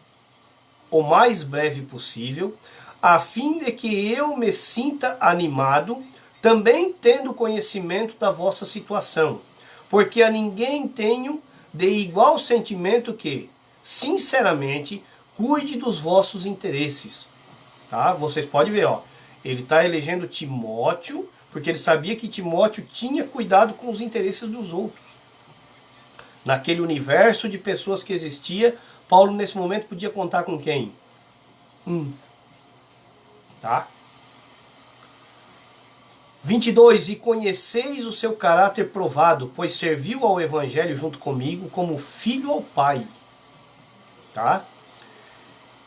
o mais breve possível, a fim de que eu me sinta animado, também tendo conhecimento da vossa situação, porque a ninguém tenho de igual sentimento que, sinceramente, cuide dos vossos interesses. Tá? Vocês podem ver, ó, ele está elegendo Timóteo, porque ele sabia que Timóteo tinha cuidado com os interesses dos outros. Naquele universo de pessoas que existia, Paulo nesse momento podia contar com quem? Tá? 22. E conheceis o seu caráter provado, pois serviu ao evangelho junto comigo como filho ao Pai. Tá?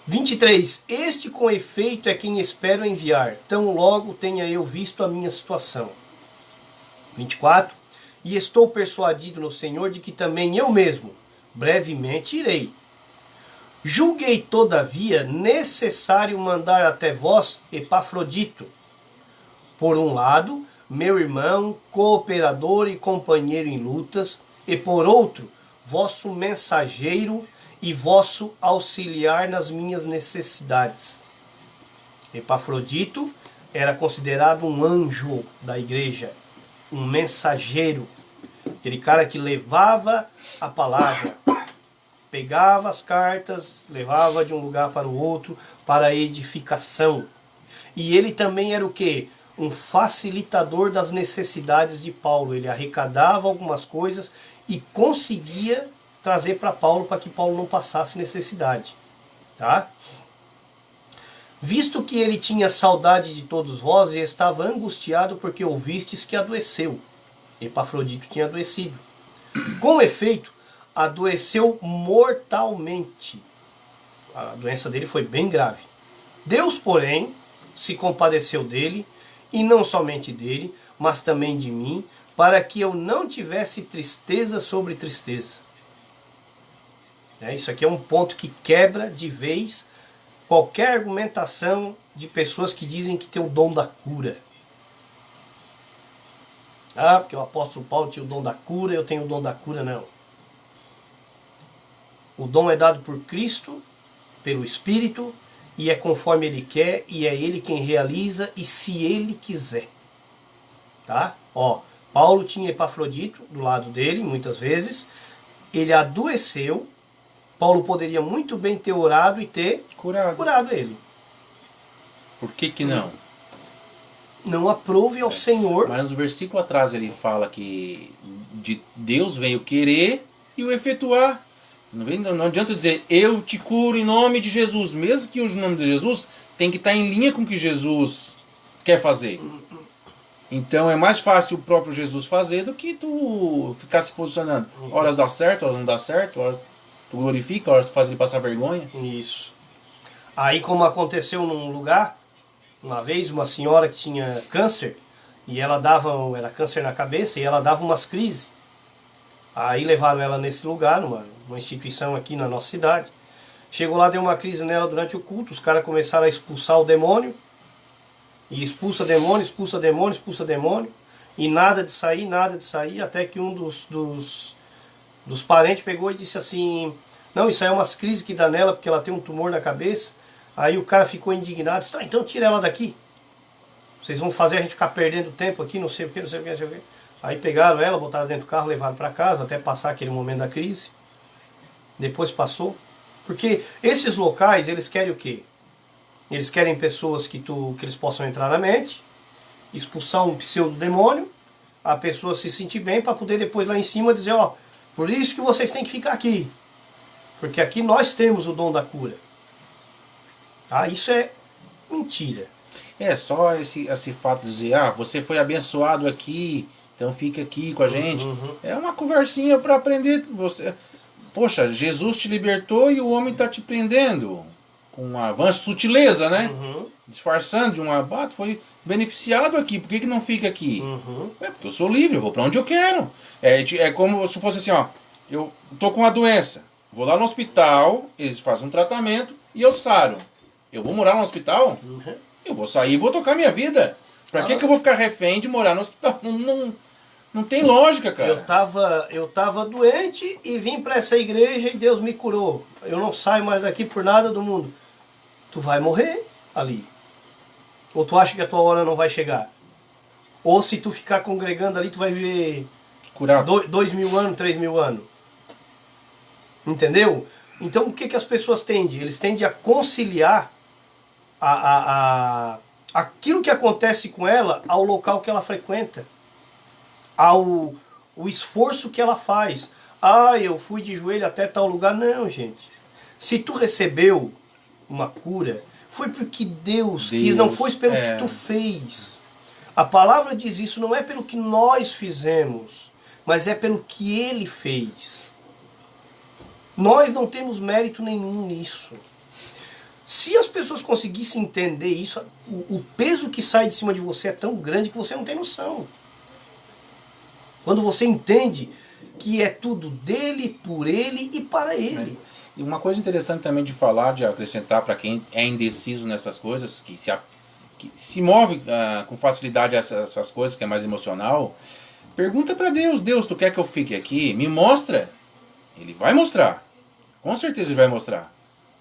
23. Este com efeito é quem espero enviar, tão logo tenha eu visto a minha situação. 24. E estou persuadido no Senhor de que também eu mesmo brevemente irei. Julguei, todavia, necessário mandar até vós Epafrodito, por um lado, meu irmão, cooperador e companheiro em lutas, e por outro, vosso mensageiro e vosso auxiliar nas minhas necessidades. Epafrodito era considerado um anjo da igreja, um mensageiro, aquele cara que levava a palavra, pegava as cartas, levava de um lugar para o outro para edificação. E ele também era o quê? Um facilitador das necessidades de Paulo. Ele arrecadava algumas coisas e conseguia trazer para Paulo, para que Paulo não passasse necessidade. Tá? Visto que ele tinha saudade de todos vós e estava angustiado porque ouvistes que adoeceu. Epafrodito tinha adoecido. Com efeito, adoeceu mortalmente. A doença dele foi bem grave. Deus, porém, se compadeceu dele, e não somente dele, mas também de mim, para que eu não tivesse tristeza sobre tristeza. Isso aqui é um ponto que quebra de vez qualquer argumentação de pessoas que dizem que tem o dom da cura. Ah, porque o apóstolo Paulo tinha o dom da cura, eu tenho o dom da cura. Não. O dom é dado por Cristo, pelo Espírito, e é conforme Ele quer, e é Ele quem realiza, e se Ele quiser. Tá? Ó, Paulo tinha Epafrodito do lado dele, muitas vezes. Ele adoeceu. Paulo poderia muito bem ter orado e ter curado ele. Por que não? Não aprove ao Senhor. Mas no versículo atrás ele fala que de Deus vem o querer e o efetuar. Não adianta dizer, eu te curo em nome de Jesus. Mesmo que o nome de Jesus tem que estar em linha com o que Jesus quer fazer. Então é mais fácil o próprio Jesus fazer do que tu ficar se posicionando. Horas dá certo, horas não dá certo, horas tu glorifica, horas tu faz ele passar vergonha. Isso. Aí, como aconteceu num lugar, uma vez uma senhora que tinha câncer, e ela era câncer na cabeça, e ela dava umas crises. Aí levaram ela nesse lugar, numa instituição aqui na nossa cidade. Chegou lá, deu uma crise nela durante o culto, os caras começaram a expulsar o demônio, e expulsa demônio, expulsa demônio, expulsa demônio, e nada de sair, até que um dos parentes pegou e disse assim, não, isso aí é umas crises que dá nela, porque ela tem um tumor na cabeça. Aí o cara ficou indignado, disse, então tira ela daqui, vocês vão fazer a gente ficar perdendo tempo aqui, não sei o que, não sei o que, não sei o que. Aí pegaram ela, botaram dentro do carro, levaram para casa, até passar aquele momento da crise. Depois passou. Porque esses locais, eles querem o quê? Eles querem pessoas que eles possam entrar na mente, expulsar um pseudo-demônio, a pessoa se sentir bem, para poder depois lá em cima dizer, ó, por isso que vocês têm que ficar aqui. Porque aqui nós temos o dom da cura. Tá? Isso é mentira. É só esse fato de dizer, você foi abençoado aqui, então fica aqui com a gente. É uma conversinha para aprender. Poxa, Jesus te libertou e o homem está te prendendo. Com um avanço, sutileza, né? Disfarçando de um abate, foi beneficiado aqui. Por que não fica aqui? É porque eu sou livre, eu vou para onde eu quero. É como se fosse assim, ó. Eu tô com uma doença, vou lá no hospital, eles fazem um tratamento e eu saro. Eu vou morar no hospital? Eu vou sair e vou tocar minha vida. Pra que eu vou ficar refém de morar no hospital? Não tem lógica, cara. Eu tava doente e vim para essa igreja e Deus me curou. Eu não saio mais daqui por nada do mundo. Tu vai morrer ali. Ou tu acha que a tua hora não vai chegar? Ou se tu ficar congregando ali, tu vai viver curado 2.000 anos, 3.000 anos. Entendeu? Então o que as pessoas tendem? Eles tendem a conciliar a aquilo que acontece com ela ao local que ela frequenta, ao o esforço que ela faz. Ah, eu fui de joelho até tal lugar. Não, gente. Se tu recebeu uma cura, foi porque Deus quis, não foi pelo que tu fez. A palavra diz isso, não é pelo que nós fizemos, mas é pelo que Ele fez. Nós não temos mérito nenhum nisso. Se as pessoas conseguissem entender isso, o peso que sai de cima de você é tão grande que você não tem noção. Quando você entende que é tudo dele, por ele e para ele. E uma coisa interessante também de falar, de acrescentar para quem é indeciso nessas coisas, que se move com facilidade a essas coisas, que é mais emocional, pergunta para Deus: Deus, tu quer que eu fique aqui? Me mostra. Ele vai mostrar. Com certeza ele vai mostrar.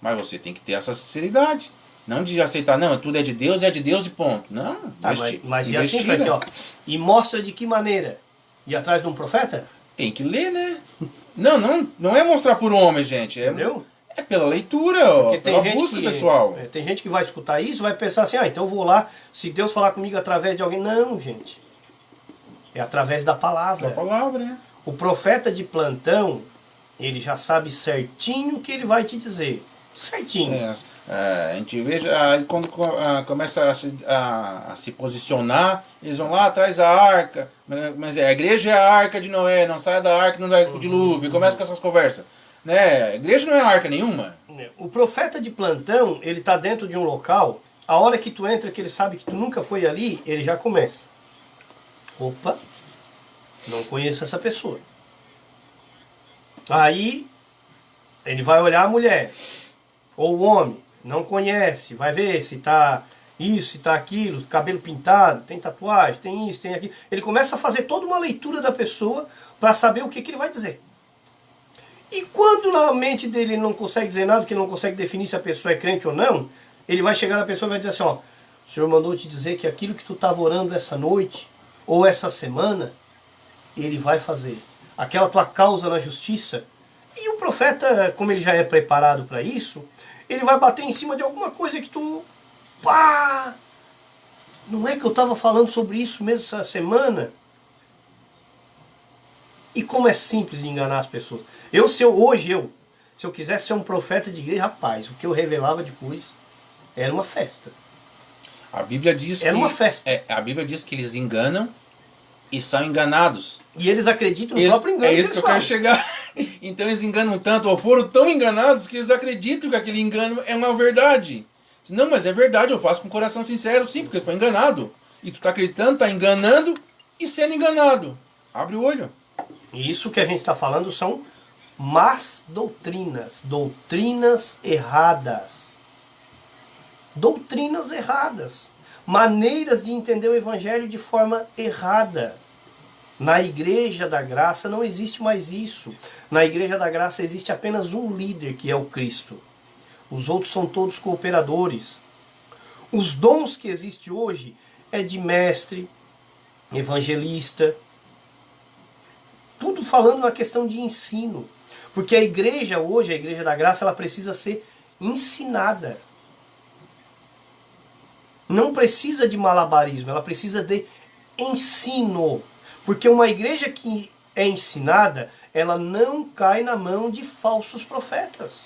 Mas você tem que ter essa sinceridade. Não de aceitar, não, tudo é de Deus e ponto. Não. Tá, mas e assim, Frank, ó, e mostra de que maneira? Ir atrás de um profeta? Tem que ler, né? Não é mostrar por homem, gente. Entendeu? É pela leitura, ó, pela busca, pessoal. Tem gente que vai escutar isso, vai pensar assim, então eu vou lá, se Deus falar comigo através de alguém. Não, gente. É através da palavra. Da palavra, né? O profeta de plantão, ele já sabe certinho o que ele vai te dizer. Certinho. A gente vê, aí quando começa a se posicionar, eles vão lá atrás da arca, mas a igreja é a arca de Noé, não saia da arca, não vai pro dilúvio, começa com essas conversas. Né? A igreja não é arca nenhuma. O profeta de plantão, ele está dentro de um local, a hora que tu entra, que ele sabe que tu nunca foi ali, ele já começa. Opa, não conheço essa pessoa. Aí, ele vai olhar a mulher, ou o homem, não conhece, vai ver se tá isso, se tá aquilo, cabelo pintado, tem tatuagem, tem isso, tem aquilo. Ele começa a fazer toda uma leitura da pessoa para saber o que ele vai dizer. E quando na mente dele ele não consegue dizer nada, que ele não consegue definir se a pessoa é crente ou não, ele vai chegar na pessoa e vai dizer assim, ó, o Senhor mandou te dizer que aquilo que tu estava orando essa noite, ou essa semana, ele vai fazer. Aquela tua causa na justiça. E o profeta, como ele já é preparado para isso, ele vai bater em cima de alguma coisa que tu... Pá! Não é que eu estava falando sobre isso mesmo essa semana? E como é simples de enganar as pessoas. Se eu quisesse ser um profeta de igreja, rapaz, o que eu revelava depois era uma festa. A Bíblia diz uma festa. A Bíblia diz que eles enganam e são enganados. E eles acreditam no próprio engano. É isso que eu quero chegar. Então eles enganam tanto, ou foram tão enganados, que eles acreditam que aquele engano é uma verdade. Não, mas é verdade, eu faço com o coração sincero, sim, porque foi enganado. E tu tá acreditando, tá enganando e sendo enganado. Abre o olho. Isso que a gente está falando são más doutrinas. Doutrinas erradas. Doutrinas erradas. Maneiras de entender o Evangelho de forma errada. Na Igreja da Graça não existe mais isso. Na Igreja da Graça existe apenas um líder, que é o Cristo. Os outros são todos cooperadores. Os dons que existem hoje é de mestre, evangelista, tudo falando na questão de ensino. Porque a igreja hoje, a Igreja da Graça, ela precisa ser ensinada. Não precisa de malabarismo, ela precisa de ensino. Porque uma igreja que é ensinada, ela não cai na mão de falsos profetas.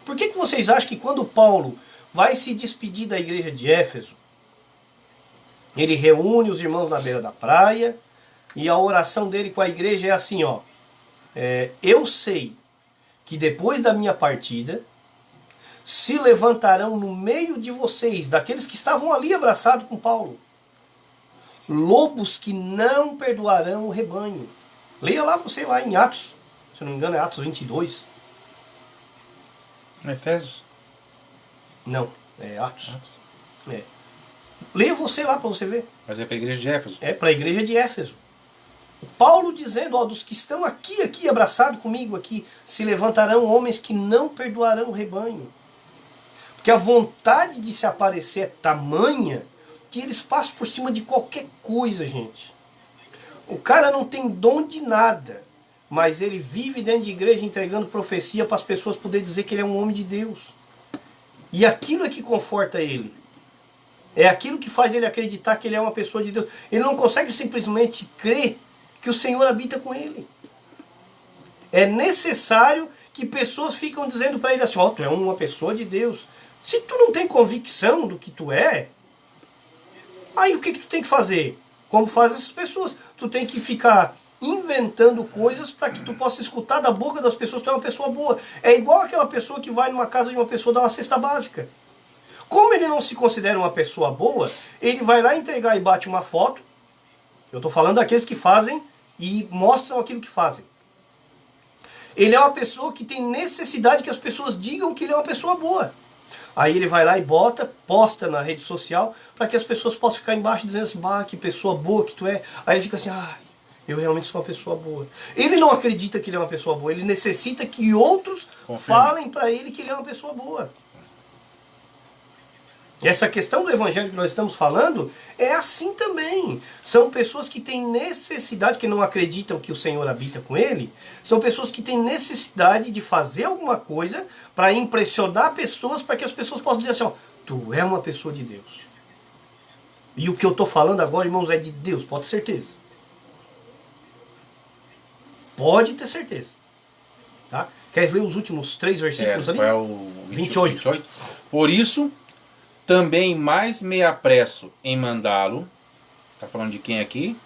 Por que vocês acham que quando Paulo vai se despedir da igreja de Éfeso, ele reúne os irmãos na beira da praia, e a oração dele com a igreja é assim, ó, eu sei que depois da minha partida, se levantarão no meio de vocês, daqueles que estavam ali abraçados com Paulo, lobos que não perdoarão o rebanho. Leia lá você lá em Atos, se não me engano é Atos 22. Efésios? Não, é Atos. É. Leia você lá para você ver. Mas é para a igreja de Éfeso? É para a igreja de Éfeso. O Paulo dizendo, ó, dos que estão aqui abraçados comigo aqui, se levantarão homens que não perdoarão o rebanho. Porque a vontade de se aparecer é tamanha que eles passam por cima de qualquer coisa, gente. O cara não tem dom de nada, mas ele vive dentro de igreja entregando profecia para as pessoas poderem dizer que ele é um homem de Deus. E aquilo é que conforta ele. É aquilo que faz ele acreditar que ele é uma pessoa de Deus. Ele não consegue simplesmente crer que o Senhor habita com ele. É necessário que pessoas ficam dizendo para ele assim, ó, tu é uma pessoa de Deus. Se tu não tem convicção do que tu é, aí o que tu tem que fazer? Como fazem essas pessoas? Tu tem que ficar inventando coisas para que tu possa escutar da boca das pessoas que tu é uma pessoa boa. É igual aquela pessoa que vai numa casa de uma pessoa dar uma cesta básica. Como ele não se considera uma pessoa boa, ele vai lá entregar e bate uma foto. Eu estou falando daqueles que fazem e mostram aquilo que fazem. Ele é uma pessoa que tem necessidade que as pessoas digam que ele é uma pessoa boa. Aí ele vai lá e posta na rede social, para que as pessoas possam ficar embaixo dizendo assim, bah, que pessoa boa que tu é. Aí ele fica assim, ah, eu realmente sou uma pessoa boa. Ele não acredita que ele é uma pessoa boa, ele necessita que outros falem para ele que ele é uma pessoa boa. Essa questão do evangelho que nós estamos falando é assim também. São pessoas que têm necessidade, que não acreditam que o Senhor habita com ele, são pessoas que têm necessidade de fazer alguma coisa para impressionar pessoas, para que as pessoas possam dizer assim, ó, tu é uma pessoa de Deus. E o que eu estou falando agora, irmãos, é de Deus, pode ter certeza. Pode ter certeza. Tá? Queres ler os últimos 3 versículos ali? É o 28. Por isso, também mais me apresso em mandá-lo. Está falando de quem aqui?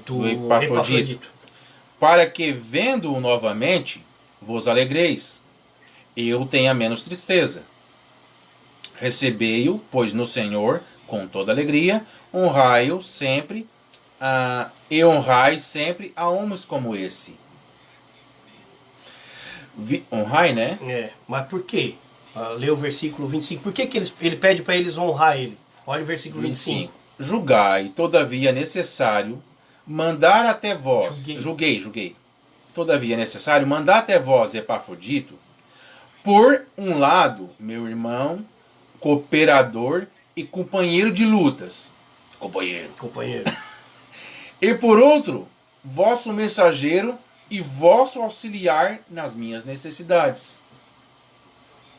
Do Epafrodito. Para que, vendo-o novamente, vos alegreis, eu tenha menos tristeza. Recebei-o, pois no Senhor, com toda alegria, honrai-o sempre, e honrai sempre a homens como esse. Honrai, né? É, mas por quê? Lê o versículo 25. Por que ele pede para eles honrar ele? Olha o versículo 25. Julgai, todavia necessário, mandar até vós... Julguei. Todavia necessário, mandar até vós, Epafrodito, por um lado, meu irmão, cooperador e companheiro de lutas. Companheiro. E por outro, vosso mensageiro e vosso auxiliar nas minhas necessidades.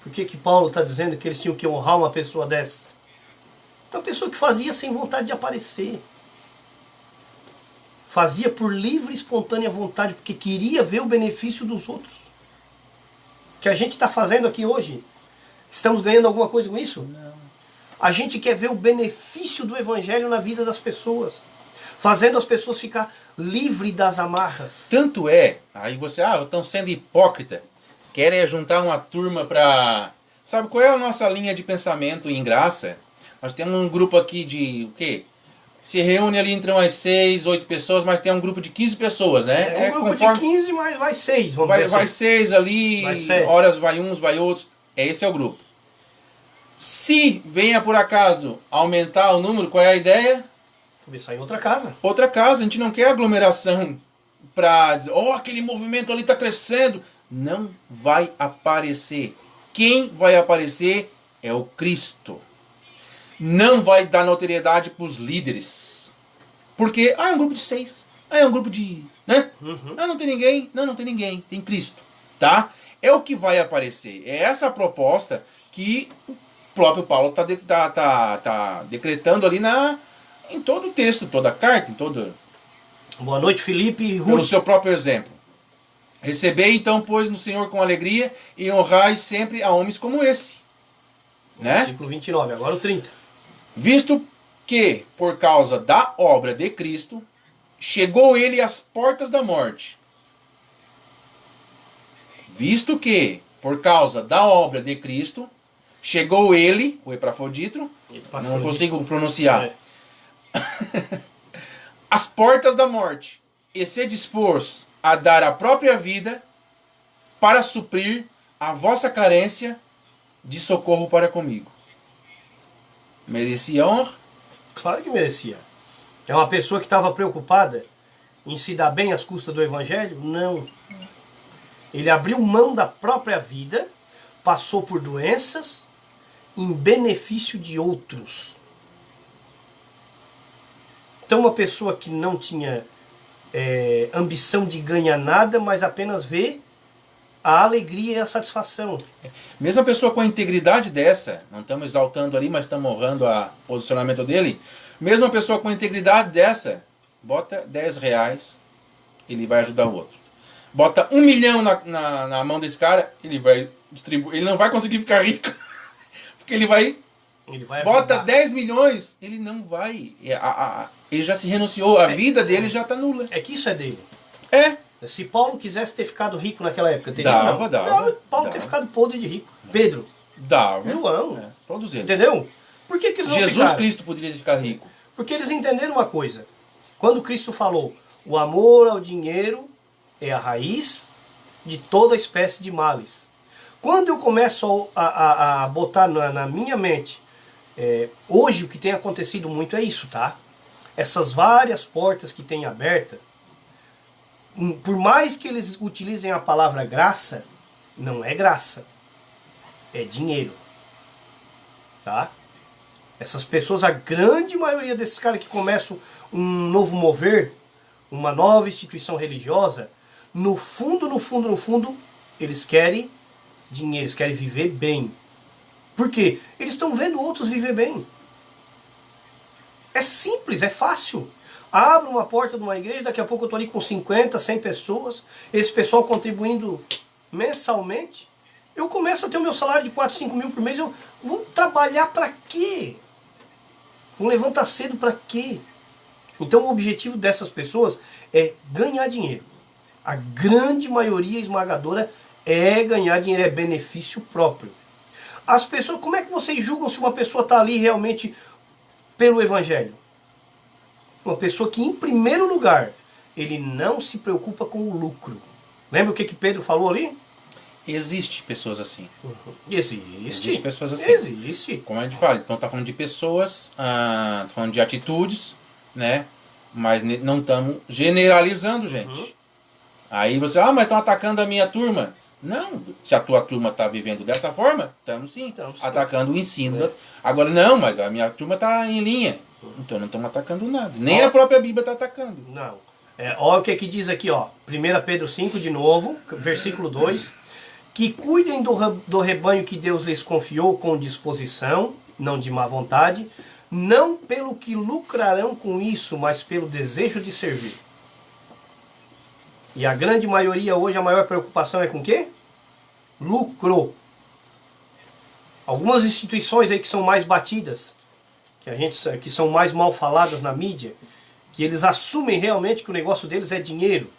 Por que Paulo está dizendo que eles tinham que honrar uma pessoa dessa? Uma pessoa que fazia sem vontade de aparecer. Fazia por livre e espontânea vontade, porque queria ver o benefício dos outros. O que a gente está fazendo aqui hoje, estamos ganhando alguma coisa com isso? Não. A gente quer ver o benefício do evangelho na vida das pessoas. Fazendo as pessoas ficar livres das amarras. Tanto é, aí você, estão sendo hipócrita. Querem juntar uma turma para... Sabe qual é a nossa linha de pensamento em graça? Nós temos um grupo aqui de... o quê? Se reúne ali entre umas 6, 8 pessoas, mas tem um grupo de 15 pessoas, né? É um grupo de 15, mas vai 6, vamos dizer assim. Vai 6 ali, horas vai uns, vai outros. Esse é o grupo. Se venha por acaso aumentar o número, qual é a ideia? Começar em outra casa. Outra casa, a gente não quer aglomeração para dizer, aquele movimento ali está crescendo. Não vai aparecer. Quem vai aparecer é o Cristo. Não vai dar notoriedade para os líderes. Porque, é um grupo de 6. É um grupo de... né? Uhum. Não tem ninguém. Não tem ninguém. Tem Cristo. Tá? É o que vai aparecer. É essa a proposta que o próprio Paulo tá decretando ali em todo o texto, toda a carta, em todo... Boa noite, Felipe e Ruth. Pelo seu próprio exemplo. Recebei então, pois, no Senhor com alegria e honrai sempre a homens como esse. Né? Versículo 29, agora o 30. Visto que, por causa da obra de Cristo, chegou ele às portas da morte. Visto que, por causa da obra de Cristo, chegou ele, o Epafrodito, não consigo pronunciar, às portas da morte, e se dispôs a dar a própria vida para suprir a vossa carência de socorro para comigo. Merecia honra? Claro que merecia. É uma pessoa que estava preocupada em se dar bem às custas do evangelho? Não. Ele abriu mão da própria vida, passou por doenças em benefício de outros. Então uma pessoa que não tinha ambição de ganhar nada, mas apenas vê a alegria e a satisfação. Mesmo a pessoa com a integridade dessa, não estamos exaltando ali, mas estamos honrando o posicionamento dele. Mesmo a pessoa com a integridade dessa, bota 10 reais, ele vai ajudar o outro. Bota 1 milhão na mão desse cara, ele vai distribuir. Ele não vai conseguir ficar rico. Porque ele vai bota 10 milhões, ele não vai. Ele já se renunciou, a vida dele já está nula. É que isso é dele. É. Se Paulo quisesse ter ficado rico naquela época, teria dava, Paulo ter ficado podre de rico. Pedro. Dava. João. Todos eles. Entendeu? Por que eles não Jesus ficaram? Cristo poderia ficar rico. Porque eles entenderam uma coisa. Quando Cristo falou, o amor ao dinheiro é a raiz de toda espécie de males. Quando eu começo a botar na minha mente, hoje o que tem acontecido muito é isso, tá? Essas várias portas que tem aberta, por mais que eles utilizem a palavra graça, não é graça, é dinheiro, tá? Essas pessoas, a grande maioria desses caras que começam um novo mover, uma nova instituição religiosa, no fundo, eles querem dinheiro, eles querem viver bem. Por quê? Eles estão vendo outros viver bem. É simples, é fácil. Abro uma porta de uma igreja, daqui a pouco eu estou ali com 50, 100 pessoas, esse pessoal contribuindo mensalmente, eu começo a ter o meu salário de 4, 5 mil por mês, eu vou trabalhar para quê? Vou levantar cedo para quê? Então o objetivo dessas pessoas é ganhar dinheiro. A grande maioria esmagadora é ganhar dinheiro, é benefício próprio. As pessoas, como é que vocês julgam se uma pessoa está ali realmente pelo Evangelho? Uma pessoa que, em primeiro lugar, ele não se preocupa com o lucro. Lembra o que Pedro falou ali? Existe pessoas assim. Existe pessoas assim. Existe. Como a gente fala, então tá falando de pessoas, tá falando de atitudes, né? Mas não estamos generalizando, gente. Aí você, mas estão atacando a minha turma. Não, se a tua turma está vivendo dessa forma, estamos sim atacando o ensino. Agora, não, mas a minha turma está em linha. Então não estamos atacando nada. Nem a própria Bíblia está atacando. Não. Olha o que diz aqui, ó. 1 Pedro 5, de novo, versículo 2. Que cuidem do rebanho que Deus lhes confiou com disposição, não de má vontade, não pelo que lucrarão com isso, mas pelo desejo de servir. E a grande maioria hoje, a maior preocupação é com o quê? Lucro. Algumas instituições aí que são mais batidas, que são mais mal faladas na mídia, que eles assumem realmente que o negócio deles é dinheiro.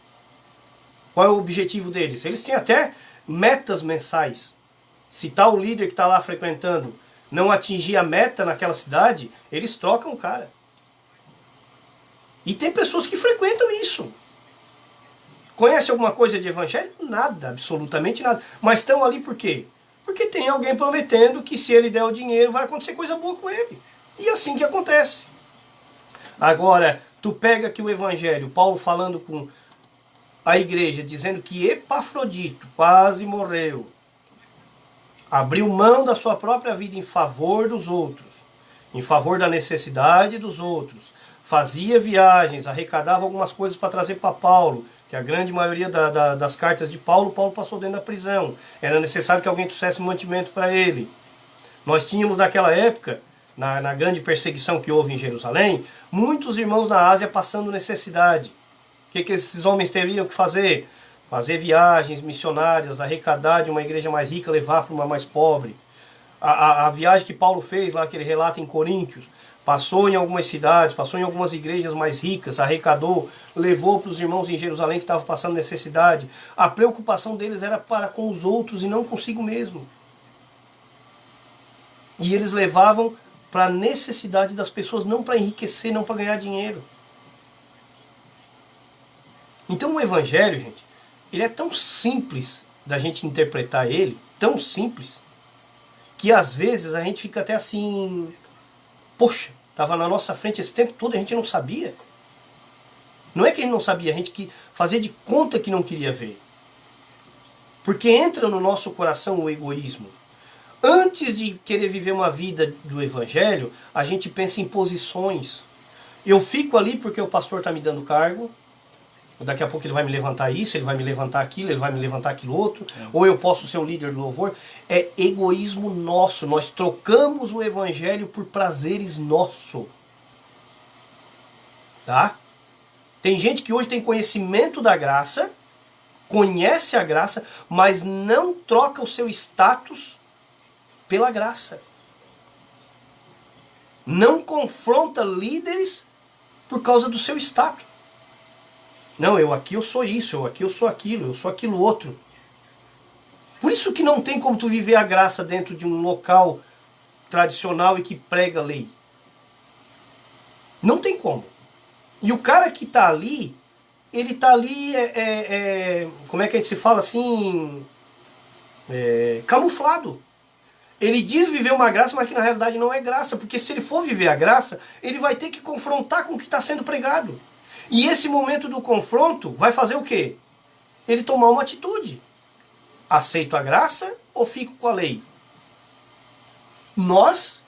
Qual é o objetivo deles? Eles têm até metas mensais. Se tal líder que está lá frequentando não atingir a meta naquela cidade, eles trocam o cara. E tem pessoas que frequentam isso. Conhece alguma coisa de evangelho? Nada, absolutamente nada. Mas estão ali por quê? Porque tem alguém prometendo que se ele der o dinheiro vai acontecer coisa boa com ele. E assim que acontece. Agora, tu pega aqui o evangelho, Paulo falando com a igreja, dizendo que Epafrodito quase morreu. Abriu mão da sua própria vida em favor dos outros. Em favor da necessidade dos outros. Fazia viagens, arrecadava algumas coisas para trazer para Paulo, que a grande maioria das cartas de Paulo passou dentro da prisão. Era necessário que alguém trouxesse mantimento para ele. Nós tínhamos naquela época, na grande perseguição que houve em Jerusalém, muitos irmãos da Ásia passando necessidade. O que esses homens teriam que fazer? Fazer viagens missionárias, arrecadar de uma igreja mais rica, levar para uma mais pobre. A viagem que Paulo fez lá, que ele relata em Coríntios, passou em algumas cidades, passou em algumas igrejas mais ricas, arrecadou, levou para os irmãos em Jerusalém que estavam passando necessidade. A preocupação deles era para com os outros e não consigo mesmo. E eles levavam para a necessidade das pessoas, não para enriquecer, não para ganhar dinheiro. Então o evangelho, gente, ele é tão simples da gente interpretar ele, tão simples, que às vezes a gente fica até assim, poxa, estava na nossa frente esse tempo todo e a gente não sabia. Não é que a gente não sabia, a gente que fazia de conta que não queria ver. Porque entra no nosso coração o egoísmo. Antes de querer viver uma vida do evangelho, a gente pensa em posições. Eu fico ali porque o pastor está me dando cargo. Daqui a pouco ele vai me levantar isso, ele vai me levantar aquilo, ele vai me levantar aquilo outro. Ou eu posso ser o líder do louvor. É egoísmo nosso. Nós trocamos o evangelho por prazeres nossos. Tá? Tem gente que hoje tem conhecimento da graça, conhece a graça, mas não troca o seu status pela graça. Não confronta líderes por causa do seu status. Não, eu sou isso, eu sou aquilo, eu sou aquilo outro. Por isso que não tem como tu viver a graça dentro de um local tradicional e que prega lei. Não tem como. E o cara que está ali, ele está ali, como é que a gente se fala assim, camuflado. Ele diz viver uma graça, mas que na realidade não é graça, porque se ele for viver a graça, ele vai ter que confrontar com o que está sendo pregado. E esse momento do confronto vai fazer o quê? Ele tomar uma atitude. Aceito a graça ou fico com a lei? Nós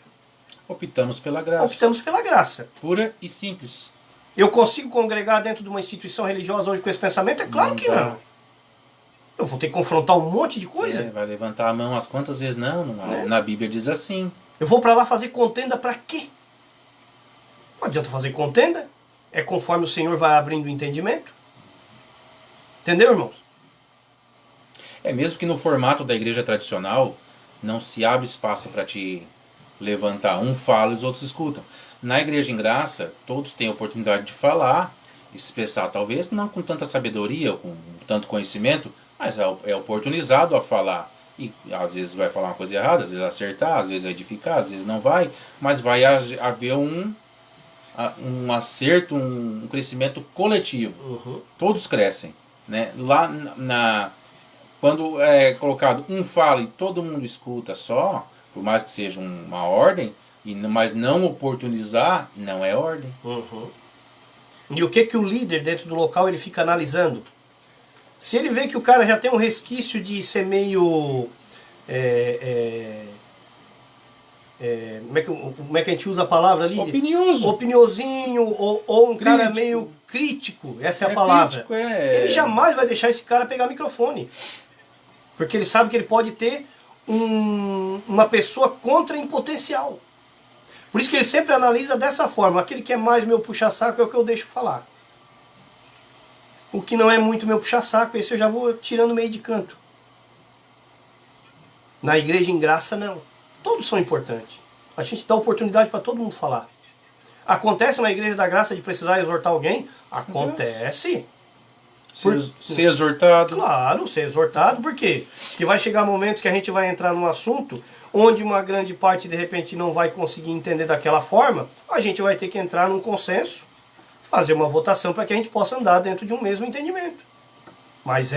optamos pela graça. Optamos pela graça. Pura e simples. Eu consigo congregar dentro de uma instituição religiosa hoje com esse pensamento? É claro que não. Eu vou ter que confrontar um monte de coisa. Vai levantar a mão as quantas vezes? Não, na Bíblia diz assim. Eu vou para lá fazer contenda para quê? Não adianta fazer contenda. É conforme o Senhor vai abrindo o entendimento. Entendeu, irmãos? Mesmo que no formato da igreja tradicional não se abre espaço para te levantar. Um fala e os outros escutam. Na igreja em graça, todos têm a oportunidade de falar, expressar, talvez não com tanta sabedoria, com tanto conhecimento, mas é oportunizado a falar. E às vezes vai falar uma coisa errada, às vezes acertar, às vezes edificar, às vezes não vai, mas vai haver um acerto, um crescimento coletivo. Uhum. Todos crescem, né? Lá quando é colocado um fala e todo mundo escuta só, por mais que seja uma ordem, mas não oportunizar, não é ordem. Uhum. E o que o líder dentro do local ele fica analisando? Se ele vê que o cara já tem um resquício de ser meio... como é que a gente usa a palavra ali? Opinioso. Opiniosinho, ou um cara meio crítico, essa é a palavra. Crítico, Ele jamais vai deixar esse cara pegar microfone. Porque ele sabe que ele pode ter uma pessoa contra em potencial. Por isso que ele sempre analisa dessa forma. Aquele que é mais meu puxa-saco é o que eu deixo falar. O que não é muito meu puxa-saco, esse eu já vou tirando meio de canto. Na igreja em graça, não. Todos são importantes. A gente dá oportunidade para todo mundo falar. Acontece na igreja da graça de precisar exortar alguém? Acontece. Ser exortado. Claro, ser exortado. Por quê? Porque vai chegar momentos que a gente vai entrar num assunto onde uma grande parte de repente não vai conseguir entender daquela forma. A gente vai ter que entrar num consenso, fazer uma votação para que a gente possa andar dentro de um mesmo entendimento. Mas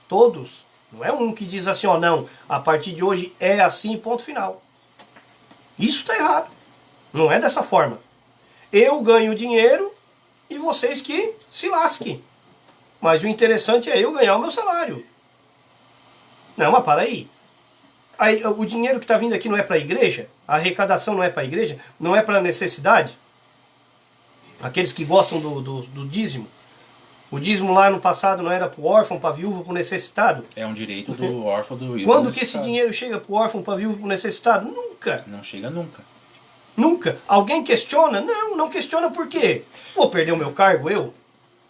todos. Não é um que diz assim, ó, não, a partir de hoje é assim, ponto final. Isso está errado. Não é dessa forma. Eu ganho dinheiro e vocês que se lasquem. Mas o interessante é eu ganhar o meu salário. Não, mas para aí. O dinheiro que está vindo aqui não é para a igreja? A arrecadação não é para a igreja? Não é para a necessidade? Aqueles que gostam do dízimo. O dízimo lá no passado não era para o órfão, para a viúva, para o necessitado? É um direito do órfão, do viúvo. Quando que esse dinheiro chega para o órfão, para a viúva, para o necessitado? Nunca. Não chega nunca. Nunca. Alguém questiona? Não questiona por quê? Vou perder o meu cargo, eu?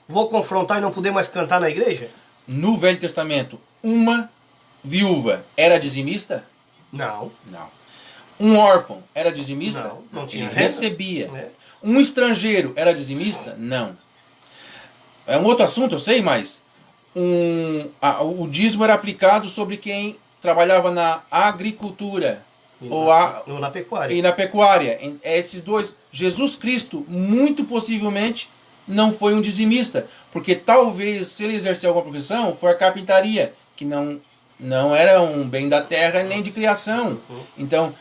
Vou confrontar e não poder mais cantar na igreja? No Velho Testamento, uma viúva era dizimista? Não. Não. Um órfão era dizimista? Não tinha Ele renda. recebia. Um estrangeiro era dizimista? Não. É um outro assunto, eu sei, mas o dízimo era aplicado sobre quem trabalhava na agricultura ou na pecuária. E na pecuária. Esses dois, Jesus Cristo, muito possivelmente, não foi um dizimista, porque talvez, se ele exercer alguma profissão, foi a carpintaria, que não era um bem da terra nem de criação. Então,